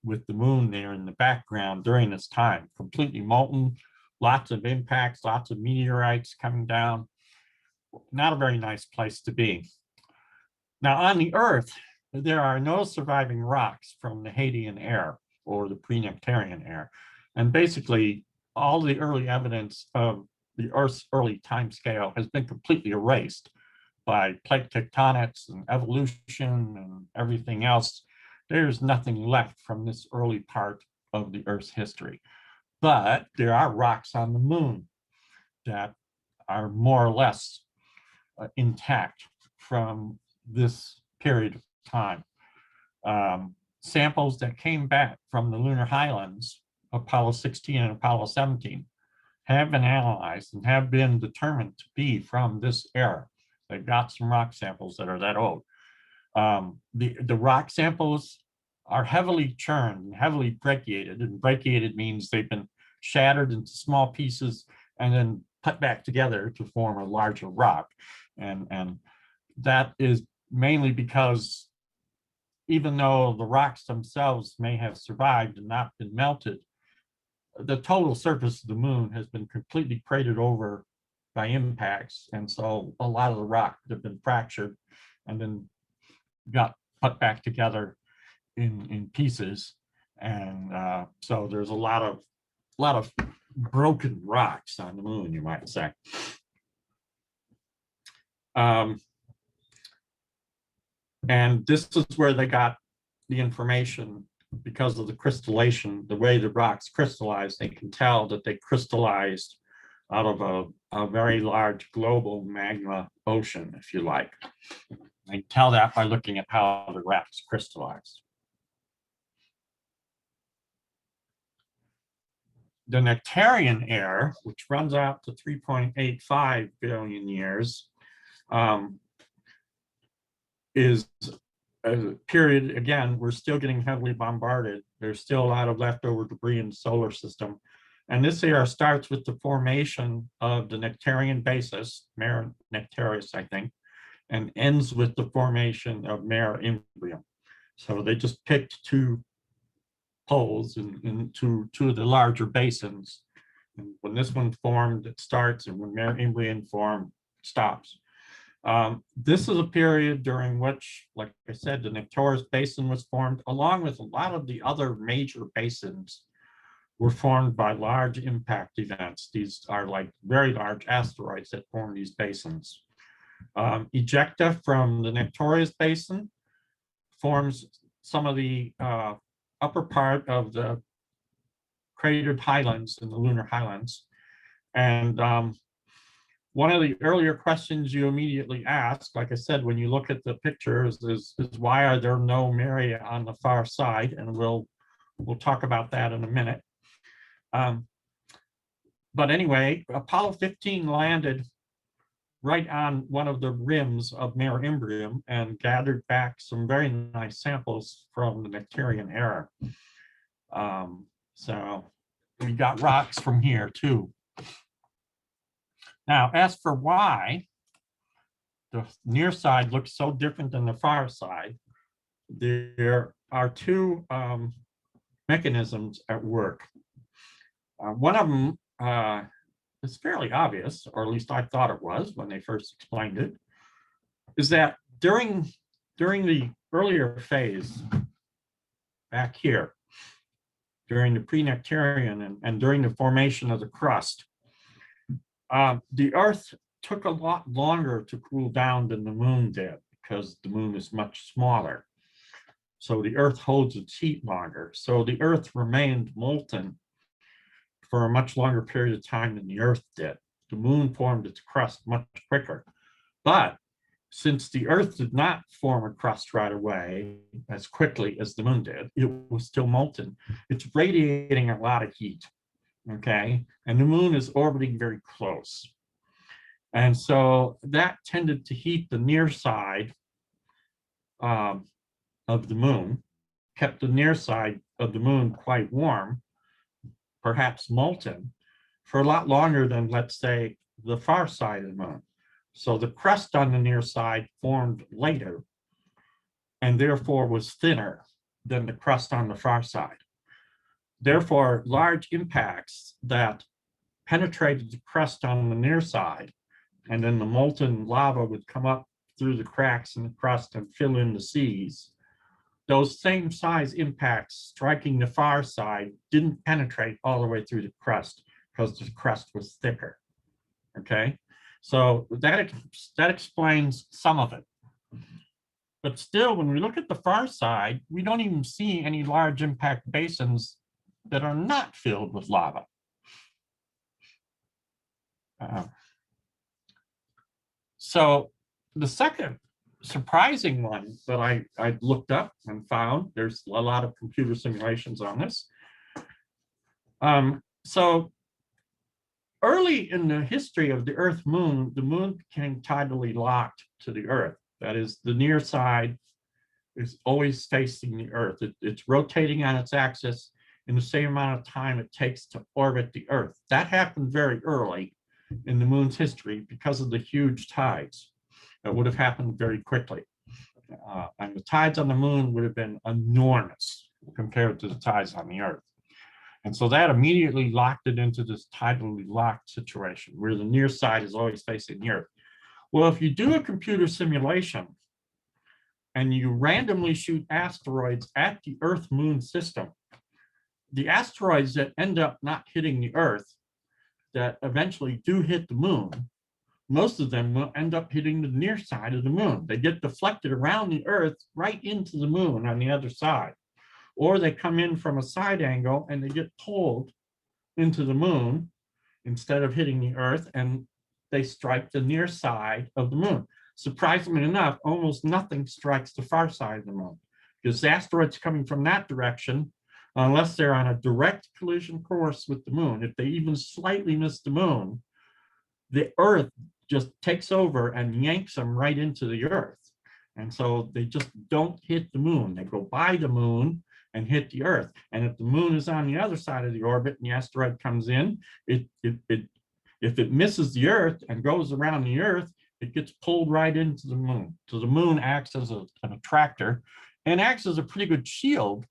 with the moon there in the background during this time. Completely molten, lots of impacts, lots of meteorites coming down. Not a very nice place to be. Now on the Earth, there are no surviving rocks from the Hadean era or the pre-Nectarian era. And basically all the early evidence of the Earth's early time scale has been completely erased by plate tectonics and evolution and everything else. There's nothing left from this early part of the Earth's history. But there are rocks on the moon that are more or less intact from this period of time. Samples that came back from the lunar highlands, Apollo 16 and Apollo 17, have been analyzed and have been determined to be from this era. They've got some rock samples that are that old. The rock samples are heavily churned and heavily brachiated, and brachiated means they've been shattered into small pieces and then put back together to form a larger rock. And that is mainly because even though the rocks themselves may have survived and not been melted, the total surface of the moon has been completely cratered over by impacts. And so a lot of the rock have been fractured and then got put back together in pieces. And so there's a lot of broken rocks on the moon, you might say. And this is where they got the information because of the crystallization, the way the rocks crystallized. They can tell that they crystallized out of a very large global magma ocean, if you like. I can tell that by looking at how the rocks crystallized. The Nectarian era, which runs out to 3.85 billion years, is a period, again, we're still getting heavily bombarded. There's still a lot of leftover debris in the solar system. And this era starts with the formation of the Nectarian basis, Mare Nectaris, I think, and ends with the formation of Mare Imbrium. So they just picked two poles in two of the larger basins. And when this one formed, it starts, and when Mare Imbrium formed, it stops. This is a period during which, like I said, the Nectaris basin was formed, along with a lot of the other major basins were formed by large impact events. These are like very large asteroids that form these basins. Ejecta from the Nectaris basin forms some of the upper part of the cratered highlands in the lunar highlands. And one of the earlier questions you immediately ask, like I said, when you look at the pictures, is why are there no Mare on the far side? And we'll talk about that in a minute. But anyway, Apollo 15 landed right on one of the rims of Mare Imbrium and gathered back some very nice samples from the Nectarian era. So we got rocks from here too. Now, as for why the near side looks so different than the far side, there are two mechanisms at work. One of them is fairly obvious, or at least I thought it was when they first explained it, is that during the earlier phase back here, during the pre-Nectarian and during the formation of the crust, the Earth took a lot longer to cool down than the moon did, because the moon is much smaller. So the Earth holds its heat longer. So the Earth remained molten for a much longer period of time than the Earth did. The moon formed its crust much quicker. But since the Earth did not form a crust right away as quickly as the moon did, it was still molten. It's radiating a lot of heat, okay? And the moon is orbiting very close. And so that tended to heat the near side of the moon, kept the near side of the moon quite warm, perhaps molten, for a lot longer than, let's say, the far side of the moon. So the crust on the near side formed later and therefore was thinner than the crust on the far side. Therefore, large impacts that penetrated the crust on the near side, and then the molten lava would come up through the cracks in the crust and fill in the seas. Those same size impacts striking the far side didn't penetrate all the way through the crust because the crust was thicker, okay? So that explains some of it. But still, when we look at the far side, we don't even see any large impact basins that are not filled with lava. So the second surprising one that I looked up and found, there's a lot of computer simulations on this. So early in the history of the Earth moon, the moon became tidally locked to the Earth. That is, the near side is always facing the Earth. It's rotating on its axis in the same amount of time it takes to orbit the Earth. That happened very early in the moon's history because of the huge tides. That would have happened very quickly. And the tides on the moon would have been enormous compared to the tides on the Earth. And so that immediately locked it into this tidally locked situation where the near side is always facing the Earth. Well, if you do a computer simulation and you randomly shoot asteroids at the Earth-Moon system, the asteroids that end up not hitting the Earth, that eventually do hit the moon, most of them will end up hitting the near side of the moon. They get deflected around the Earth right into the moon on the other side. Or they come in from a side angle and they get pulled into the moon instead of hitting the Earth, and they strike the near side of the moon. Surprisingly enough, almost nothing strikes the far side of the moon because the asteroids coming from that direction, unless they're on a direct collision course with the moon, if they even slightly miss the moon, the Earth just takes over and yanks them right into the Earth. And so they just don't hit the moon. They go by the moon and hit the Earth. And if the moon is on the other side of the orbit and the asteroid comes in, if it misses the Earth and goes around the Earth, it gets pulled right into the moon. So the moon acts as an attractor and acts as a pretty good shield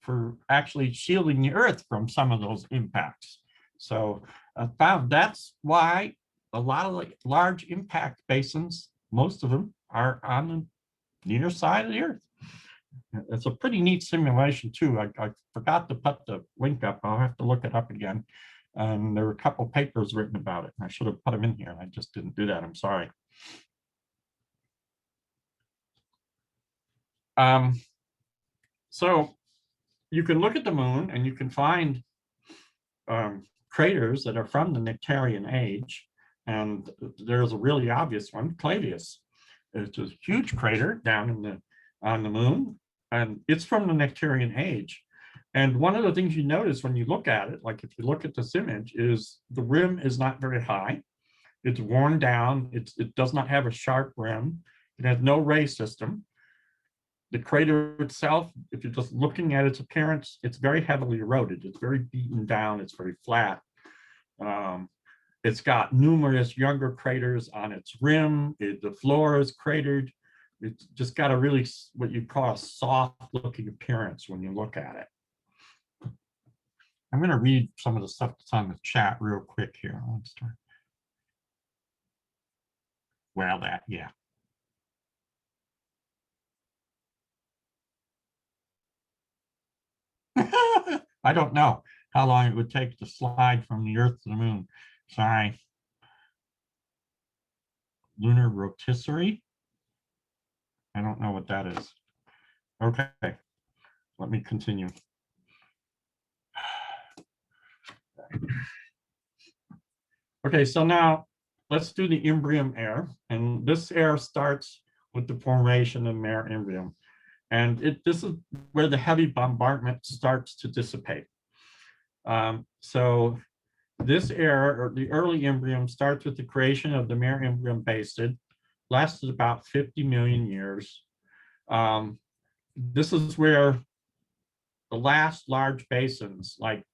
for actually shielding the Earth from some of those impacts. So I found that's why a lot of large impact basins, most of them are on the near side of the Earth. It's a pretty neat simulation too. I forgot to put the link up. I'll have to look it up again. And there were a couple papers written about it. I should have put them in here. I just didn't do that. I'm sorry. So you can look at the moon and you can find craters that are from the Nectarian age. And there's a really obvious one, Clavius. It's a huge crater down on the moon, and it's from the Nectarian age. And one of the things you notice when you look at it, like if you look at this image, is the rim is not very high. It's worn down. It does not have a sharp rim. It has no ray system. The crater itself, if you're just looking at its appearance, it's very heavily eroded. It's very beaten down. It's very flat. It's got numerous younger craters on its rim. The floor is cratered. It's just got a really, what you call a soft looking appearance when you look at it. I'm going to read some of the stuff that's on the chat real quick here. Let's start. Well, yeah. I don't know how long it would take to slide from the Earth to the moon. Sorry. Lunar rotisserie. I don't know what that is. Okay, let me continue. Okay, so now let's do the Imbrium era. And this era starts with the formation of mare Imbrium. And this is where the heavy bombardment starts to dissipate. So this era, or the early Imbrium, starts with the creation of the mare Imbrium basin, lasted about 50 million years. This is where the last large basins like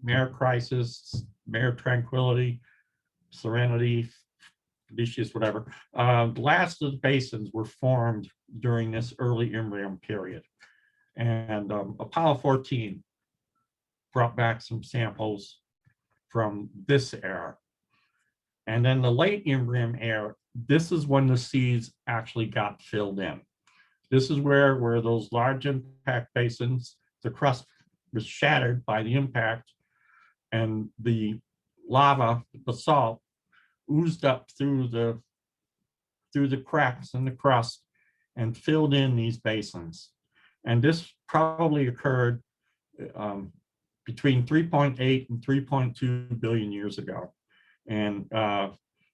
Mare Crisis, Mare Tranquility, Serenity, Felicius, whatever, the last of the basins were formed during this early Imbrium period. And Apollo 14 brought back some samples from this era. And then the late Imbrium era, this is when the seas actually got filled in. This is where those large impact basins, the crust was shattered by the impact, and the lava, the salt, oozed up through the cracks in the crust and filled in these basins. And this probably occurred between 3.8 and 3.2 billion years ago. And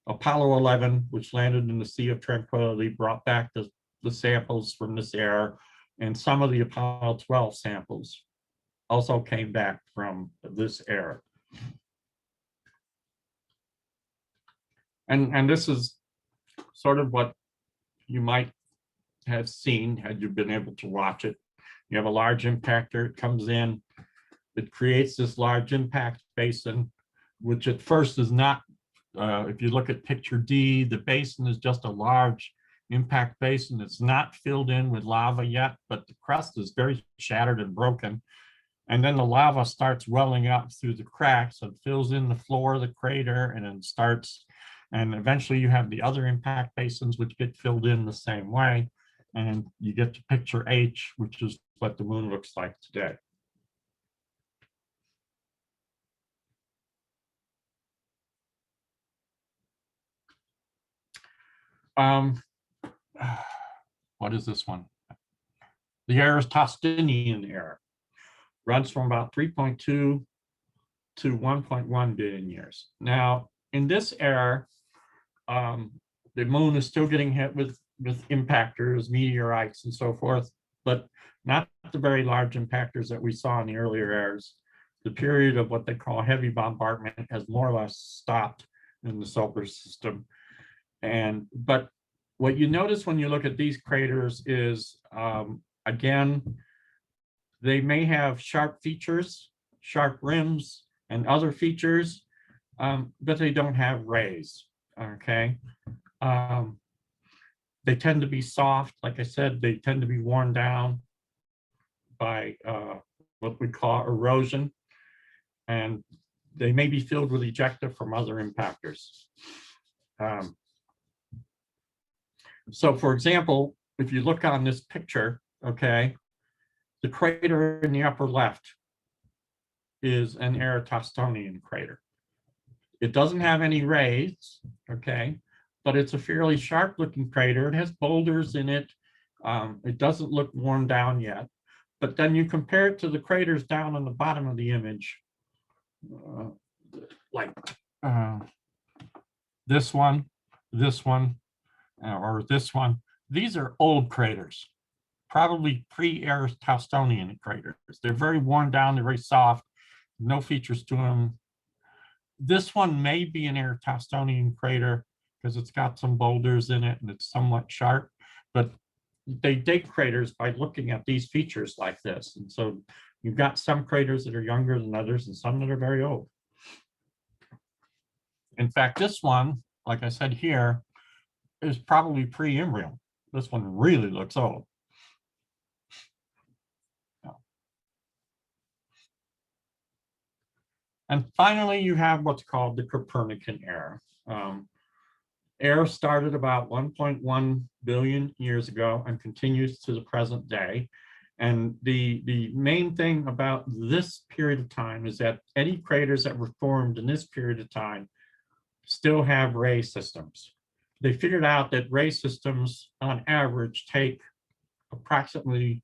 Apollo 11, which landed in the Sea of Tranquility, brought back the samples from this era, and some of the Apollo 12 samples also came back from this era. And this is sort of what you might have seen had you been able to watch it. You have a large impactor, it comes in, it creates this large impact basin, which at first is not, if you look at picture D, the basin is just a large impact basin. It's not filled in with lava yet, but the crust is very shattered and broken. And then the lava starts welling up through the cracks and fills in the floor of the crater, and then starts, and eventually you have the other impact basins which get filled in the same way. And you get to picture H, which is what the moon looks like today. What is this one? The Eratosthenian era runs from about 3.2 to 1.1 billion years. Now, in this era, the moon is still getting hit with impactors, meteorites, and so forth, but not the very large impactors that we saw in the earlier eras. The period of what they call heavy bombardment has more or less stopped in the solar system. But what you notice when you look at these craters is, again, they may have sharp features, sharp rims, and other features, but they don't have rays, okay? They tend to be soft. Like I said, they tend to be worn down by what we call erosion, and they may be filled with ejecta from other impactors. So for example, if you look on this picture, okay, the crater in the upper left is an Eratosthenian crater. It doesn't have any rays, okay, but it's a fairly sharp looking crater. It has boulders in it. It doesn't look worn down yet. But then you compare it to the craters down on the bottom of the image, like this one, or this one. These are old craters, probably pre-Eratosthenian craters. They're very worn down, they're very soft, no features to them. This one may be an Eratosthenian crater because it's got some boulders in it and it's somewhat sharp, but they date craters by looking at these features like this. And so you've got some craters that are younger than others and some that are very old. In fact, this one, like I said here, is probably pre-Imbrium. This one really looks old. And finally, you have what's called the Copernican era. Era started about 1.1 billion years ago and continues to the present day. And the main thing about this period of time is that any craters that were formed in this period of time still have ray systems. They figured out that ray systems on average take approximately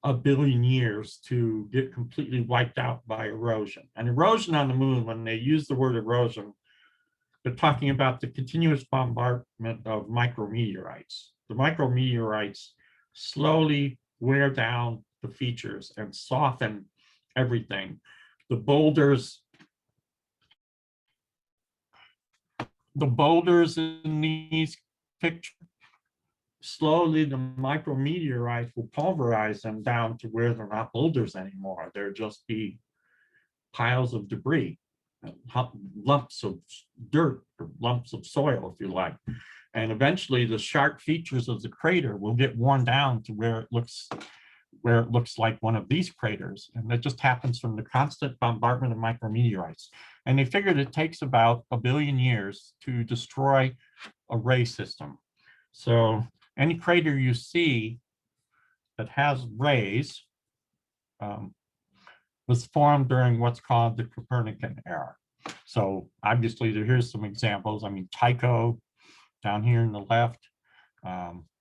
1 billion years to get completely wiped out by erosion. And erosion on the moon, when they use the word erosion, they're talking about the continuous bombardment of micrometeorites. The micrometeorites slowly wear down the features and soften everything. The boulders in these pictures, slowly the micrometeorites will pulverize them down to where they're not boulders anymore. They're just be piles of debris, lumps of dirt, or lumps of soil, if you like. And eventually the sharp features of the crater will get worn down to where it looks like one of these craters. And that just happens from the constant bombardment of micrometeorites. And they figured it takes about 1 billion years to destroy a ray system. So any crater you see that has rays was formed during what's called the Copernican era. So obviously here's some examples. I mean, Tycho down here in the left,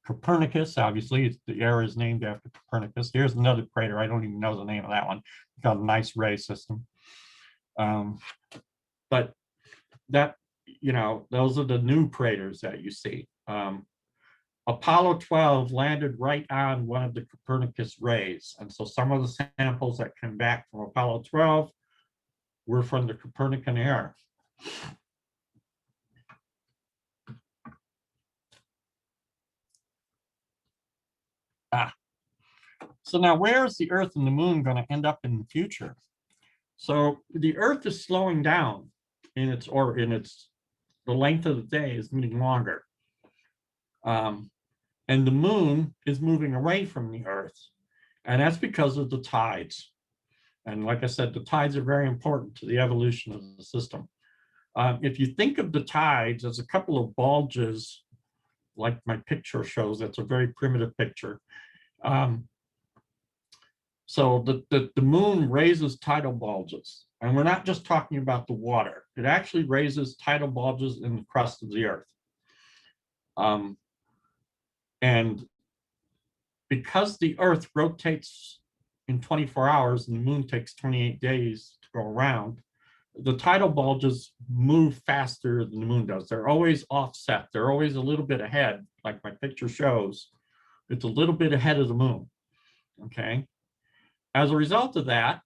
Copernicus, obviously the era is named after Copernicus. Here's another crater. I don't even know the name of that one. It's got a nice ray system. But that, those are the new craters that you see. Apollo 12 landed right on one of the Copernicus rays. And so some of the samples that came back from Apollo 12 were from the Copernican era. So now where is the Earth and the Moon going to end up in the future? So the Earth is slowing down in its orbit, the length of the day is getting longer. And the moon is moving away from the Earth. And that's because of the tides. And like I said, the tides are very important to the evolution of the system. If you think of the tides as a couple of bulges, like my picture shows, that's a very primitive picture. So the moon raises tidal bulges. And we're not just talking about the water. It actually raises tidal bulges in the crust of the Earth. And because the Earth rotates in 24 hours and the moon takes 28 days to go around, the tidal bulges move faster than the moon does. They're always offset. They're always a little bit ahead, like my picture shows. It's a little bit ahead of the moon, okay? As a result of that,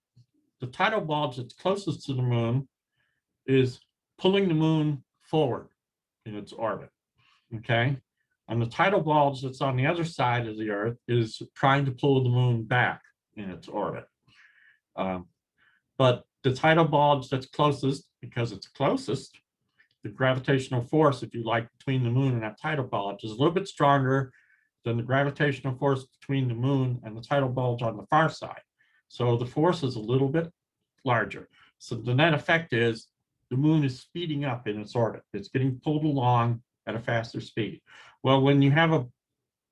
the tidal bulge that's closest to the moon is pulling the moon forward in its orbit, okay? And the tidal bulge that's on the other side of the Earth is trying to pull the moon back in its orbit. But the tidal bulge that's closest, because it's closest, the gravitational force, if you like, between the moon and that tidal bulge is a little bit stronger than the gravitational force between the moon and the tidal bulge on the far side. So the force is a little bit larger. So the net effect is the moon is speeding up in its orbit. It's getting pulled along at a faster speed. Well, when you have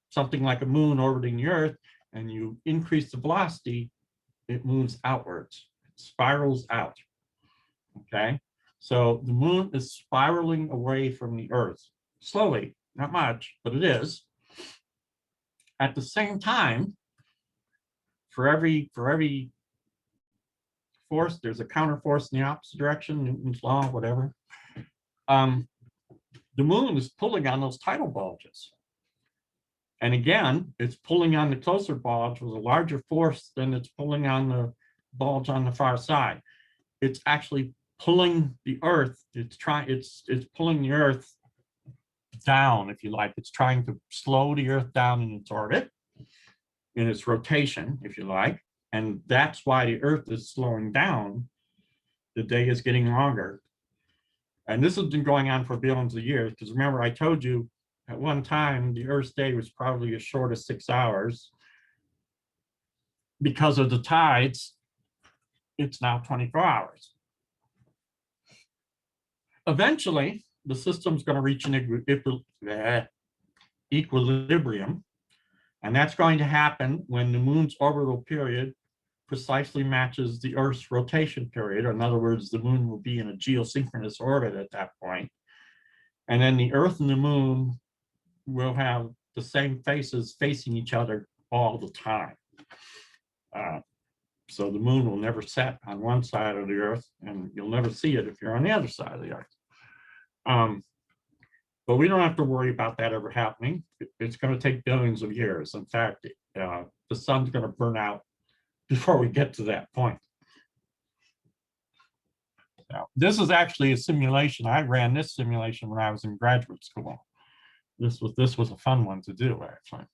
something like a moon orbiting the Earth and you increase the velocity, it moves outwards, it spirals out, okay? So the moon is spiraling away from the Earth, slowly, not much, but it is. At the same time, for every force, there's a counterforce in the opposite direction, Newton's law, whatever. The moon is pulling on those tidal bulges. And again, it's pulling on the closer bulge with a larger force than it's pulling on the bulge on the far side. It's actually pulling the Earth. It's pulling the Earth down, if you like. It's trying to slow the Earth down in its orbit, in its rotation, if you like. And that's why the Earth is slowing down. The day is getting longer. And this has been going on for billions of years, because remember, I told you at one time the Earth's day was probably as short as 6 hours. Because of the tides, it's now 24 hours. Eventually, the system's going to reach an equilibrium, and that's going to happen when the moon's orbital period precisely matches the Earth's rotation period. Or in other words, the moon will be in a geosynchronous orbit at that point. And then the Earth and the moon will have the same faces facing each other all the time. So the moon will never set on one side of the Earth, and you'll never see it if you're on the other side of the Earth. But we don't have to worry about that ever happening. It's going to take billions of years. In fact, the sun's going to burn out before we get to that point. Now, this is actually a simulation. I ran this simulation when I was in graduate school. This was a fun one to do, actually.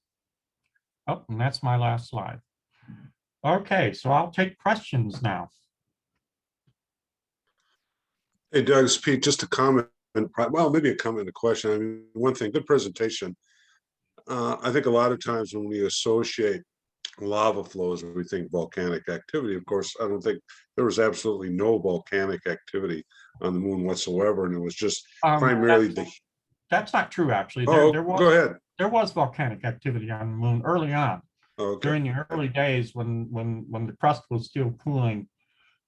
Oh, and that's my last slide. Okay, so I'll take questions now. Hey, Doug, it's Pete, just a comment, well, maybe a comment and a question. I mean, one thing, good presentation. I think a lot of times when we associate lava flows, we think volcanic activity. Of course, I don't think there was absolutely no volcanic activity on the moon whatsoever, and it was just primarily that's not true, actually. Go ahead. There was volcanic activity on the moon early on. Okay. During the early days when the crust was still cooling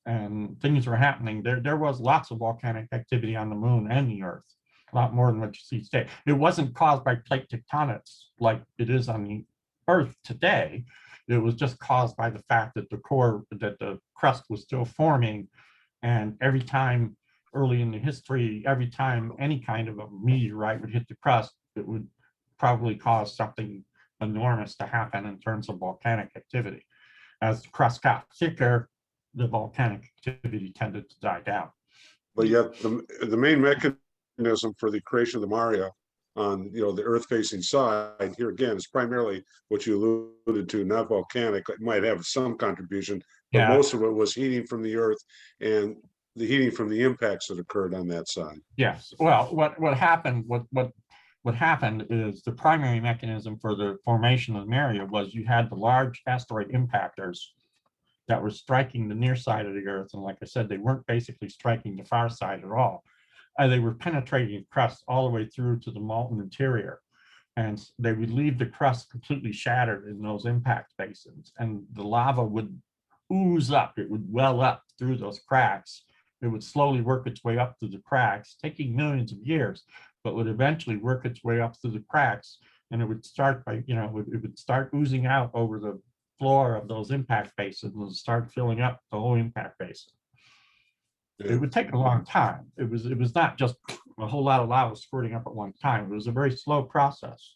and things were happening, there was lots of volcanic activity on the moon and the Earth, a lot more than what you see today. It wasn't caused by plate tectonics like it is on the Earth today. It was just caused by the fact that the crust was still forming, and every time early in the history, every time any kind of a meteorite would hit the crust, it would probably cause something enormous to happen in terms of volcanic activity. As the crust got thicker, the volcanic activity tended to die down. But yet the main mechanism for the creation of the Maria on the Earth-facing side here again is primarily what you alluded to, not volcanic. It might have some contribution, but most of it was heating from the Earth and the heating from the impacts that occurred on that side. Yes. Well, what happened is the primary mechanism for the formation of the Maria was you had the large asteroid impactors that were striking the near side of the Earth. And like I said, they weren't basically striking the far side at all. They were penetrating the crust all the way through to the molten interior. And they would leave the crust completely shattered in those impact basins. And the lava would ooze up, it would well up through those cracks. It would slowly work its way up through the cracks, taking millions of years, but would eventually work its way up through the cracks. And it would start by, it would start oozing out over the floor of those impact basins and start filling up the whole impact basin. It would take a long time. It was not just a whole lot of lava squirting up at one time. It was a very slow process.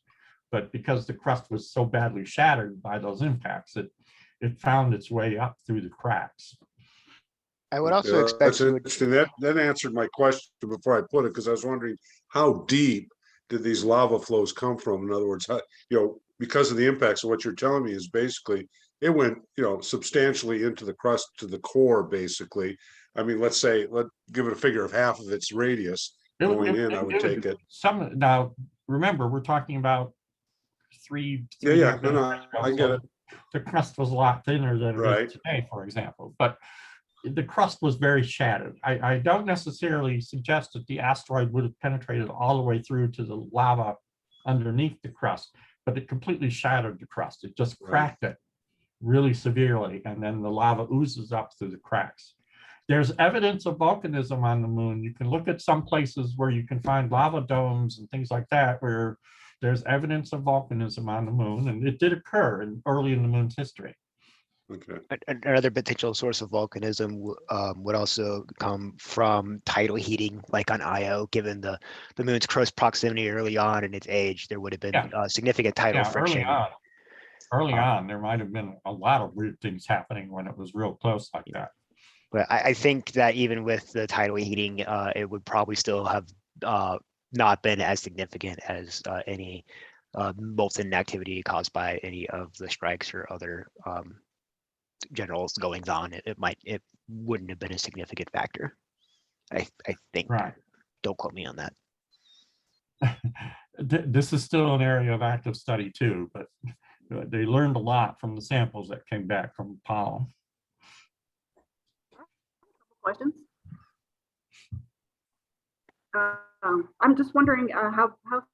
But because the crust was so badly shattered by those impacts, it found its way up through the cracks. I would also expect that's interesting. That answered my question before I put it, because I was wondering how deep did these lava flows come from? In other words, how, because of the impacts. So what you're telling me is basically it went, substantially into the crust to the core, basically. I mean, let's give it a figure of half of its radius going in. I would take it. Now, remember, we're talking about three. No, I get it. The crust was a lot thinner than it is today, for example, but the crust was very shattered. I don't necessarily suggest that the asteroid would have penetrated all the way through to the lava underneath the crust, but it completely shattered the crust. It just cracked it really severely, and then the lava oozes up through the cracks. There's evidence of volcanism on the moon. You can look at some places where you can find lava domes and things like that, where there's evidence of volcanism on the moon, and it did occur early in the moon's history. Okay. Another potential source of volcanism would also come from tidal heating, like on Io. Given the moon's close proximity early on in its age, there would have been significant tidal friction. Early on, there might have been a lot of weird things happening when it was real close like that. But I think that even with the tidal heating, it would probably still have not been as significant as any molten activity caused by any of the strikes or other general goings on. It wouldn't have been a significant factor. I think. Right. Don't quote me on that. This is still an area of active study too, but they learned a lot from the samples that came back from Apollo. Questions? I'm just wondering how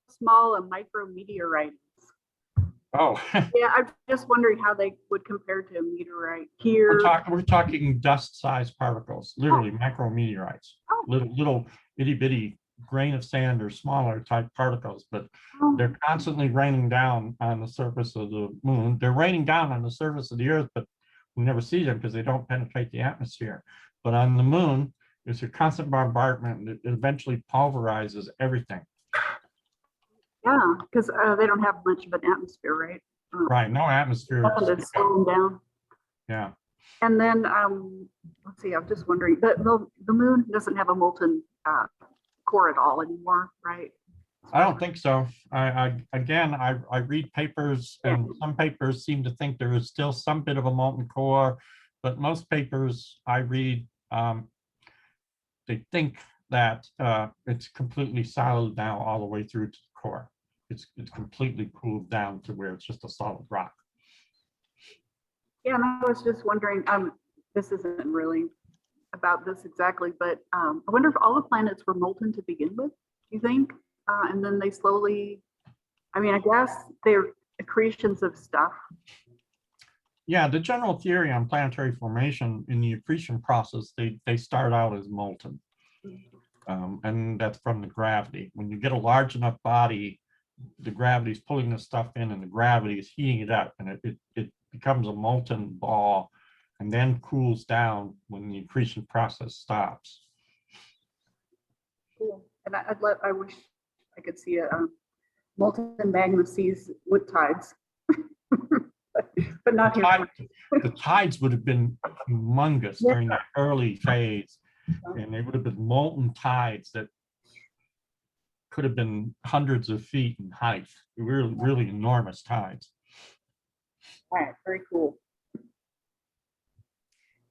small a micrometeorite is. Oh. Yeah, I'm just wondering how they would compare to a meteorite here. We're talking dust-sized particles, literally micrometeorites. Little itty bitty grain of sand or smaller type particles, but Oh, they're constantly raining down on the surface of the moon. They're raining down on the surface of the earth, but we never see them because they don't penetrate the atmosphere. But on the moon, it's a constant bombardment, and it eventually pulverizes everything. yeah, because they don't have much of an atmosphere, right? Right, no atmosphere. Nothing to slow them down. Yeah, And then, let's see, I'm just wondering, the moon doesn't have a molten core at all anymore, right? I don't think so. I read papers, and some papers seem to think there is still some bit of a molten core, but most papers I read, they think that it's completely solid now all the way through to the core. It's completely cooled down to where it's just a solid rock. Yeah, and I was just wondering, this isn't really about this exactly, but I wonder if all the planets were molten to begin with, do you think? And then they slowly, I mean, I guess they're accretions of stuff. Yeah, the general theory on planetary formation in the accretion process, they start out as molten. And that's from the gravity. When you get a large enough body, the gravity is pulling the stuff in and the gravity is heating it up, and it becomes a molten ball and then cools down when the accretion process stops. Cool. And I wish I could see a molten magma seas with tides, but not here. The tides would have been humongous during that early phase, and they would have been molten tides that could have been hundreds of feet in height, really, really enormous tides. All right, very cool.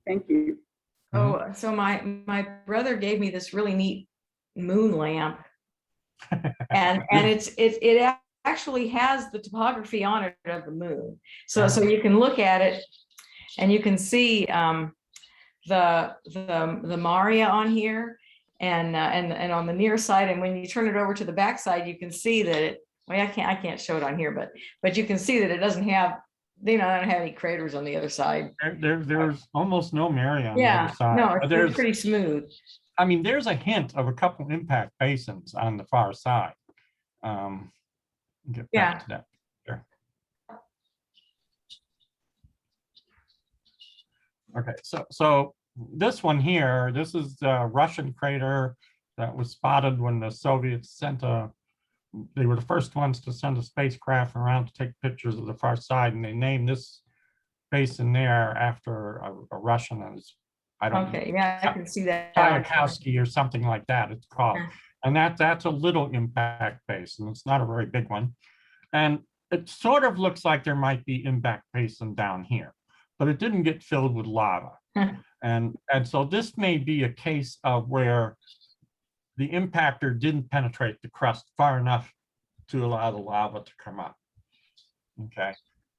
Thank you. Oh, so my brother gave me this really neat moon lamp, and it actually has the topography on it of the moon. So you can look at it, and you can see the Maria on here, and on the near side. And when you turn it over to the back side, you can see that it. Well, I can't show it on here, but you can see that it doesn't have. They don't have any craters on the other side. There's almost no Maria on the Yeah, other side. no, There's it's pretty smooth. I mean, there's a hint of a couple impact basins on the far side. Get back to that. Sure. Okay, so this one here, this is the Russian crater that was spotted when the Soviets they were the first ones to send a spacecraft around to take pictures of the far side, and they named this basin there after a Russian. I don't know. Yeah, I can see that. Tchaikovsky or something like that, it's called. And that's a little impact basin. It's not a very big one. And it sort of looks like there might be impact basin down here, but it didn't get filled with lava. And so this may be a case of where the impactor didn't penetrate the crust far enough to allow the lava to come up. Okay.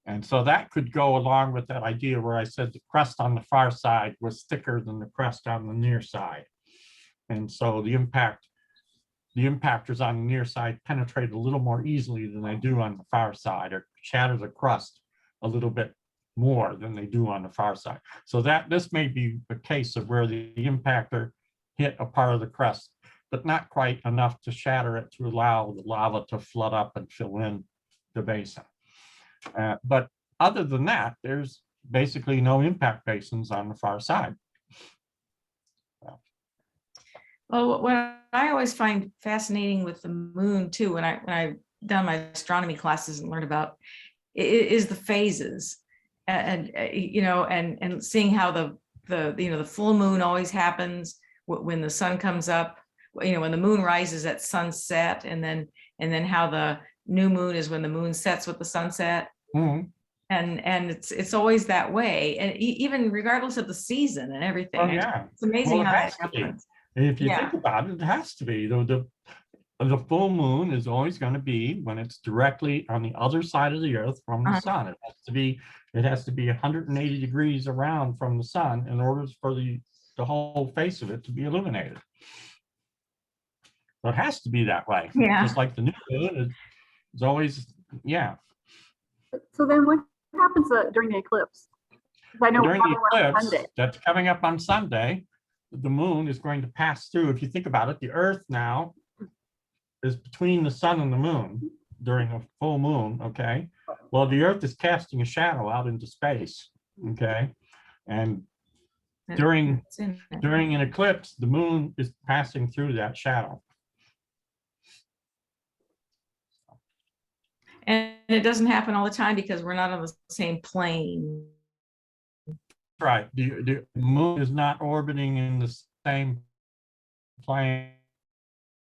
And so that could go along with that idea where I said the crust on the far side was thicker than the crust on the near side. And so the impactors on the near side penetrate a little more easily than they do on the far side, or shatter the crust a little bit more than they do on the far side. So this may be a case of where the impactor hit a part of the crust, but not quite enough to shatter it to allow the lava to flood up and fill in the basin. But other than that, there's basically no impact basins on the far side. Well, what I always find fascinating with the moon too, when I've done my astronomy classes and learned about, is the phases, and seeing how the full moon always happens when the sun comes up, when the moon rises at sunset, and then how the new moon is when the moon sets with the sunset. Mm-hmm. And it's always that way, and even regardless of the season and everything. Oh, yeah. It's amazing Well, how that happens. If you think about it, it has to be. The full moon is always going to be when it's directly on the other side of the earth from the sun. It has to be 180 degrees around from the sun in order for the whole face of it to be illuminated. So it has to be that way. Yeah. Just like the new moon is always, yeah. So then what happens during the eclipse? I know during the eclipse Sunday. that's coming up on Sunday, the moon is going to pass through. If you think about it, the Earth now is between the sun and the moon during a full moon, okay? Well, the Earth is casting a shadow out into space, okay? And during It's in there. an eclipse, the moon is passing through that shadow. And it doesn't happen all the time because we're not on the same plane. Right, the moon is not orbiting in the same plane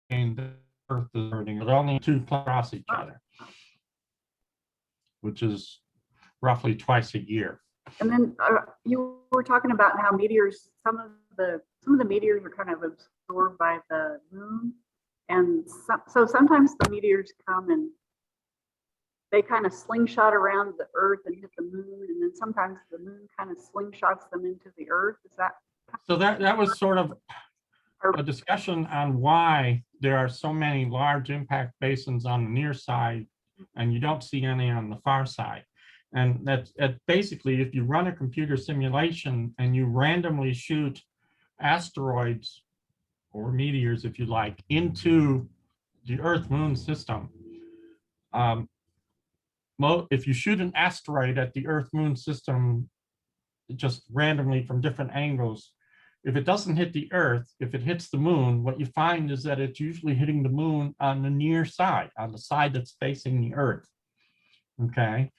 the Earth is orbiting. There's only two across each other, which is roughly twice a year. And then you were talking about how meteors, some of the meteors are kind of absorbed by the moon, and so sometimes the meteors come and they kind of slingshot around the Earth and hit the moon, and then sometimes the moon kind of slingshots them into the Earth. Is that? So that was sort of a discussion on why there are so many large impact basins on the near side and you don't see any on the far side. And that's basically, if you run a computer simulation and you randomly shoot asteroids or meteors, if you like, into the Earth-Moon system, if you shoot an asteroid at the Earth-Moon system just randomly from different angles, if it doesn't hit the Earth, if it hits the moon, what you find is that it's usually hitting the moon on the near side, on the side that's facing the Earth. Okay.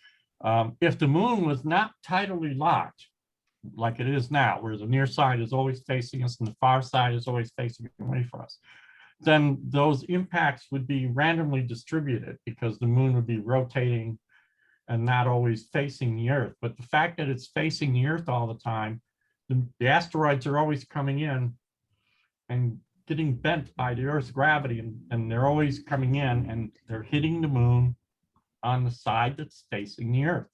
If the moon was not tidally locked, like it is now, where the near side is always facing us and the far side is always facing away from us, then those impacts would be randomly distributed because the moon would be rotating and not always facing the Earth. But the fact that it's facing the Earth all the time, the asteroids are always coming in and getting bent by the Earth's gravity, and they're always coming in and they're hitting the moon on the side that's facing the Earth.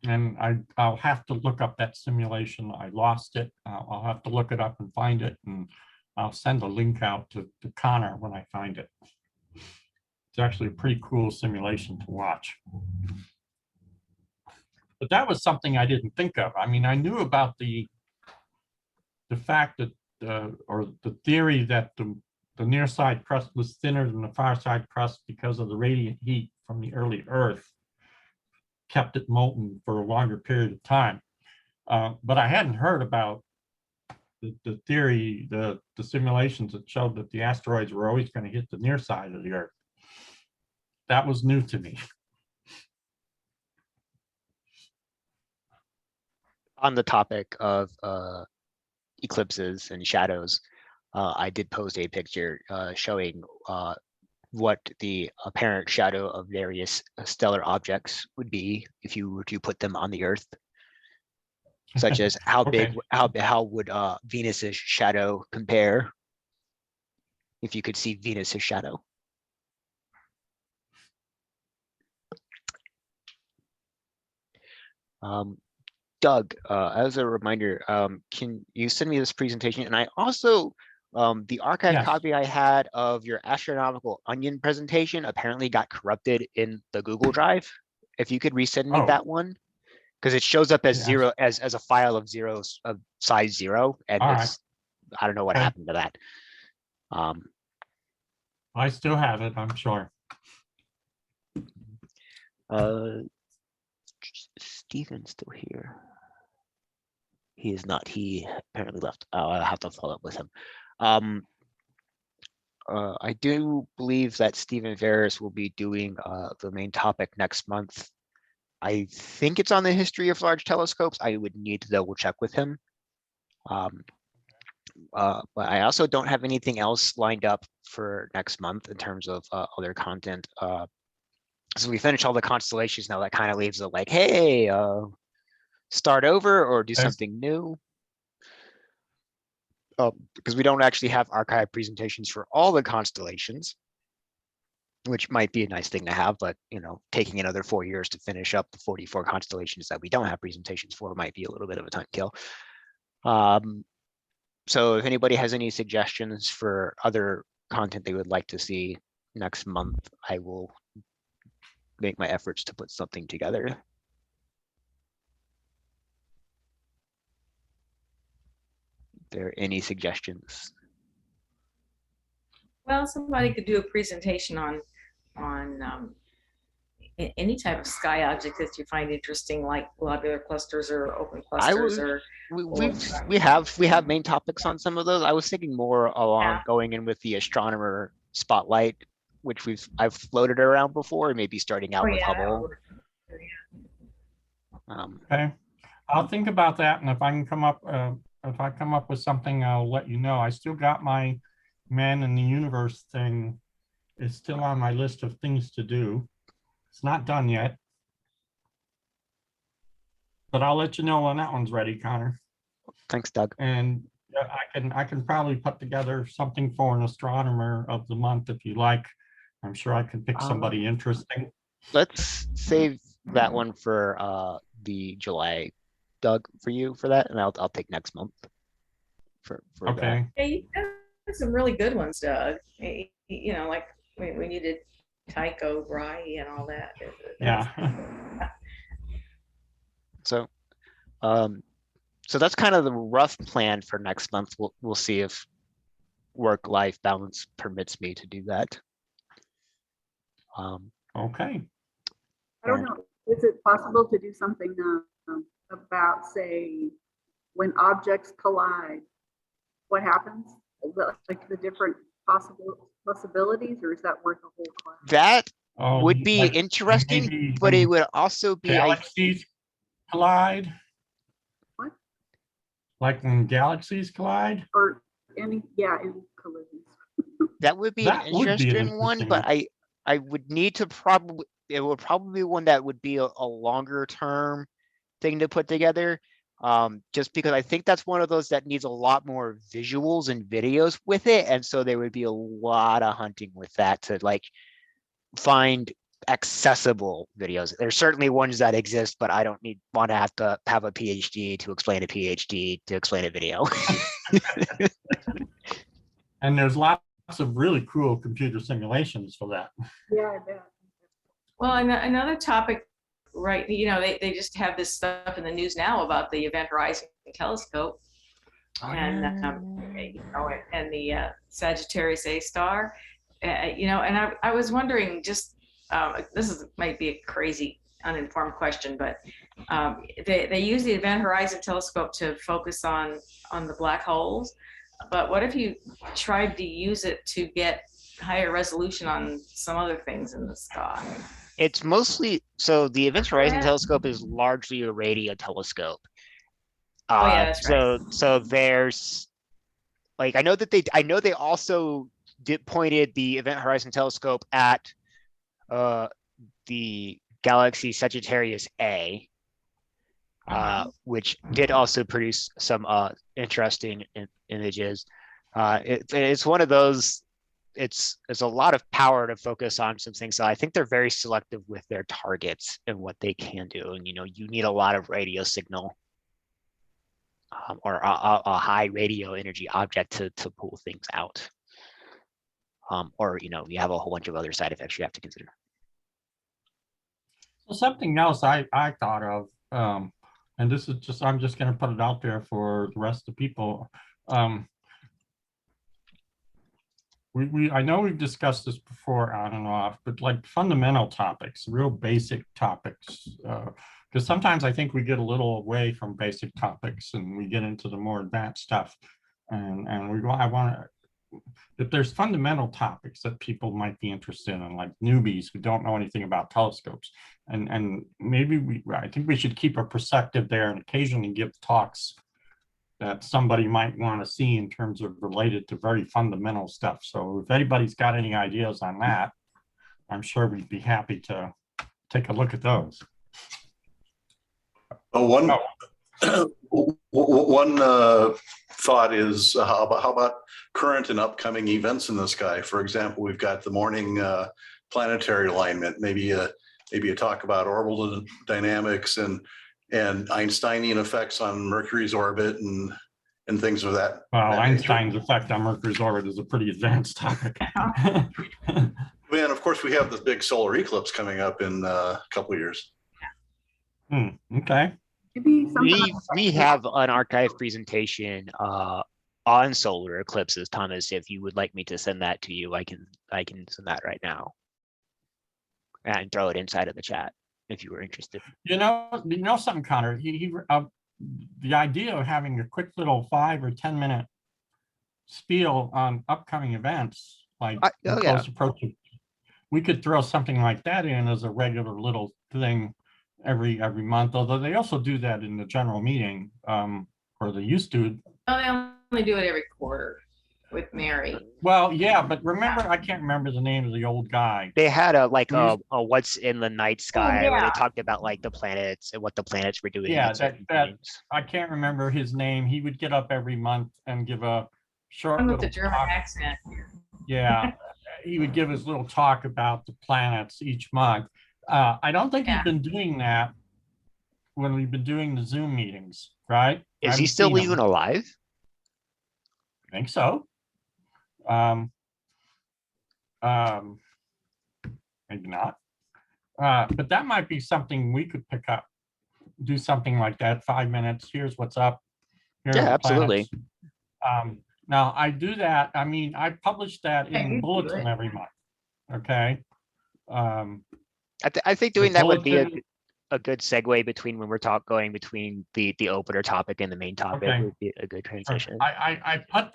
And I'll have to look up that simulation. I lost it. I'll have to look it up and find it, and I'll send a link out to Connor when I find it. It's actually a pretty cool simulation to watch. But that was something I didn't think of. I mean, I knew about the fact that, or the theory that the near side crust was thinner than the far side crust because of the radiant heat from the early Earth kept it molten for a longer period of time. But I hadn't heard about the theory, the simulations that showed that the asteroids were always going to hit the near side of the Earth. That was new to me. On the topic of eclipses and shadows, I did post a picture showing what the apparent shadow of various stellar objects would be if you were to put them on the Earth, such as how big, how would Venus's shadow compare if you could see Venus's shadow. Doug, as a reminder, can you send me this presentation? And I also, the archive copy I had of your astronomical onion presentation apparently got corrupted in the Google Drive. If you could resend me that one, because it shows up as zero, as a file of zeros of size 0, and it's, I don't know what happened to that. I still have it, I'm sure. Stephen's still here. He is not. He apparently left. I'll have to follow up with him. I do believe that Stephen Ferris will be doing the main topic next month. I think it's on the history of large telescopes. I would need to double check with him. But I also don't have anything else lined up for next month in terms of other content. So we finish all the constellations now. That kind of leaves it like, hey, start over or do something new. Because we don't actually have archive presentations for all the constellations, which might be a nice thing to have, but you know, taking another 4 years to finish up the 44 constellations that we don't have presentations for might be a little bit of a time kill. So if anybody has any suggestions for other content they would like to see next month, I will make my efforts to put something together. There any suggestions? Well, somebody could do a presentation on any type of sky object that you find interesting, like globular clusters or open I clusters, would, or we have main topics on some of those. I was thinking more along Yeah. going in with the astronomer spotlight, which I've floated around before, maybe starting out with yeah, that would Hubble. work. Okay, I'll think about that, and if I can come up, if I come up with something, I'll let you know. I still got my man in the universe thing. It's still on my list of things to do. It's not done yet. But I'll let you know when that one's ready, Connor. Thanks, Doug. And I can probably put together something for an astronomer of the month if you like. I'm sure I can pick somebody interesting. Let's save that one for the July, Doug, for you for that, and I'll take next month for that. Okay. Yeah, you got some really good ones, Doug. You know, like when you did Tycho Brahe and all that. Yeah. So, so that's kind of the rough plan for next month. We'll see if work-life balance permits me to do that. Okay. I don't know, is it possible to do something about, say, when objects collide, what happens? Like the different possibilities, or is that worth a whole class? That Oh, would be like interesting, maybe but it when would also be, galaxies collide. What? Like when galaxies collide? Or any collisions. that would be That an would be an interesting one, but interesting I would need to probably, it would probably be one that would be a longer term thing to put together. Just because I think that's one of those that needs a lot more visuals and videos with it. And so there would be a lot of hunting with that to like find accessible videos. There's certainly ones that exist, but I don't want to have a PhD to explain a PhD to explain a video. And there's lots of really cool computer simulations for that. Yeah, I bet. Well, another topic, right? You know, they just have this stuff in the news now about the Event Horizon Telescope, and you know, and the Sagittarius A star. You know, and I was wondering, just might be a crazy, uninformed question, but they use the Event Horizon Telescope to focus on the black holes. But what if you tried to use it to get higher resolution on some other things in the sky? It's mostly, so the Event Horizon Yeah. Telescope is largely a radio telescope. Oh yeah, that's right. So there's like, I know they also pointed the Event Horizon Telescope at the galaxy Sagittarius A, which did also produce some interesting images. It's one of those, it's a lot of power to focus on some things. So I think they're very selective with their targets and what they can do. And, you know, you need a lot of radio signal or a high radio energy object to pull things out. Or, you know, you have a whole bunch of other side effects you have to consider. Well, something else I thought of, and this is just, I'm just going to put it out there for the rest of the people. I know we've discussed this before on and off, but like fundamental topics, real basic topics, because sometimes I think we get a little away from basic topics and we get into the more advanced stuff. And I want to, if there's fundamental topics that people might be interested in, like newbies who don't know anything about telescopes, and maybe I think we should keep a perspective there and occasionally give talks that somebody might want to see in terms of related to very fundamental stuff. So if anybody's got any ideas on that, I'm sure we'd be happy to take a look at those. One thought is how about current and upcoming events in the sky? For example, we've got the morning planetary alignment. Maybe a talk about orbital dynamics and Einsteinian effects on Mercury's orbit and things of that. Well, that Einstein's nature. effect on Mercury's orbit is a pretty advanced topic. And of course, we have the big solar eclipse coming up in a couple of years. Okay. Maybe something We have an archive presentation on solar eclipses, Thomas. If you would like me to send that to you, I can send that right now and throw it inside of the chat if you were interested. You know something, Connor, the idea of having a quick little 5 or 10 minute spiel on upcoming events, like Oh, the yeah. close approach, we could throw something like that in as a regular little thing every month, although they also do that in the general meeting, or they used to. Oh, they only do it every quarter with Mary. Well, yeah, but remember, I can't remember the name of the old guy. They had a Who's- what's in the night sky where they yeah. talked about like the planets and what the planets were doing. Yeah, at certain that points. I can't remember his name. He would get up every month and give a short One with little the German talk. accent. Yeah, he would give his little talk about the planets each month. I don't think he's Yeah. been doing that when we've been doing the Zoom meetings, right? I Is he haven't still seen him. even alive? I think so. Maybe not. But that might be something we could pick up. Do something like that, 5 minutes. Here's what's up. Here are Yeah, the absolutely. planets. Now I do that. I mean, I publish that Yeah, in you the do bulletin it. every month. Okay. I think The doing that would be bulletin- a good segue between when we're going between the opener topic and the main topic Okay. would be a good transition. I put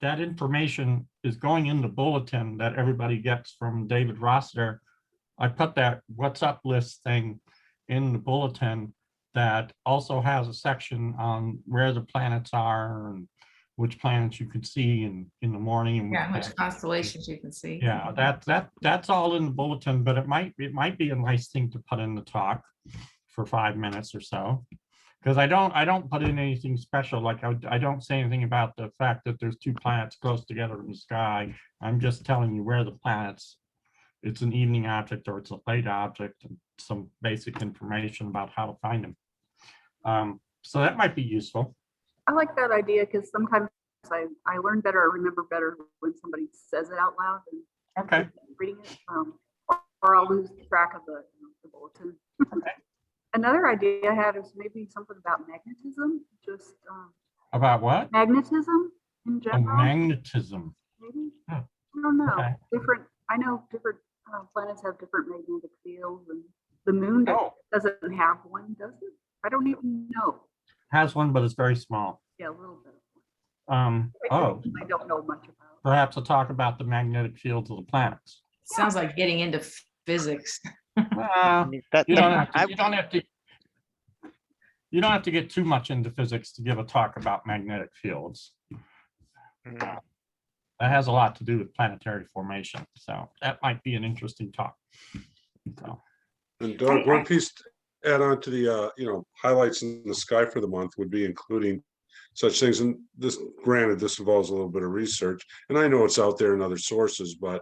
that information is going in the bulletin that everybody gets from David Rossiter. I put that what's up list thing in the bulletin that also has a section on where the planets are and which planets you could see in the morning. And which Yeah, how much planets- constellations you can see. Yeah, that's all in the bulletin, but it might be a nice thing to put in the talk for 5 minutes or so. Because I don't put in anything special, like I don't say anything about the fact that there's 2 planets close together in the sky. I'm just telling you where the planets, it's an evening object or it's a late object, and some basic information about how to find them. So that might be useful. I like that idea because sometimes I learn better, I remember better when somebody says it out loud than Okay, reading it, or I'll lose track of the bulletin. Okay. Another idea I had is maybe something about magnetism, just about what? magnetism in Oh, general. magnetism. Maybe. Huh. I don't know. Okay. I know different planets have different magnetic fields, and the moon Oh, doesn't have one, does it? I don't even know. has one, but it's very small. Yeah, a little bit. Oh, I don't know much about. perhaps I'll talk about the magnetic fields of the planets. Sounds like getting into physics. That, You don't have I- to, you don't have to get too much into physics to give a talk about magnetic fields. Mm, That has a lot to do with planetary formation, so that might be an interesting talk. So, And Doug, one piece to add on to the, highlights in the sky for the month would be including such things. And this, granted, this involves a little bit of research, and I know it's out there in other sources, but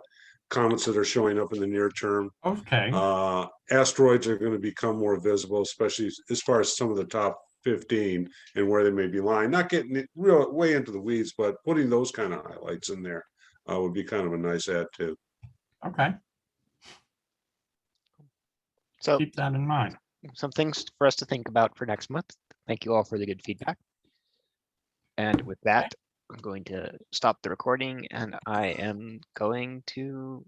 comets that are showing up in the near term, okay, asteroids are going to become more visible, especially as far as some of the top 15 and where they may be lying. Not getting it real way into the weeds, but putting those kind of highlights in there would be kind of a nice add too. okay, So keep that in mind. some things for us to think about for next month. Thank you all for the good feedback. And with that, I'm going to stop the recording and I am going to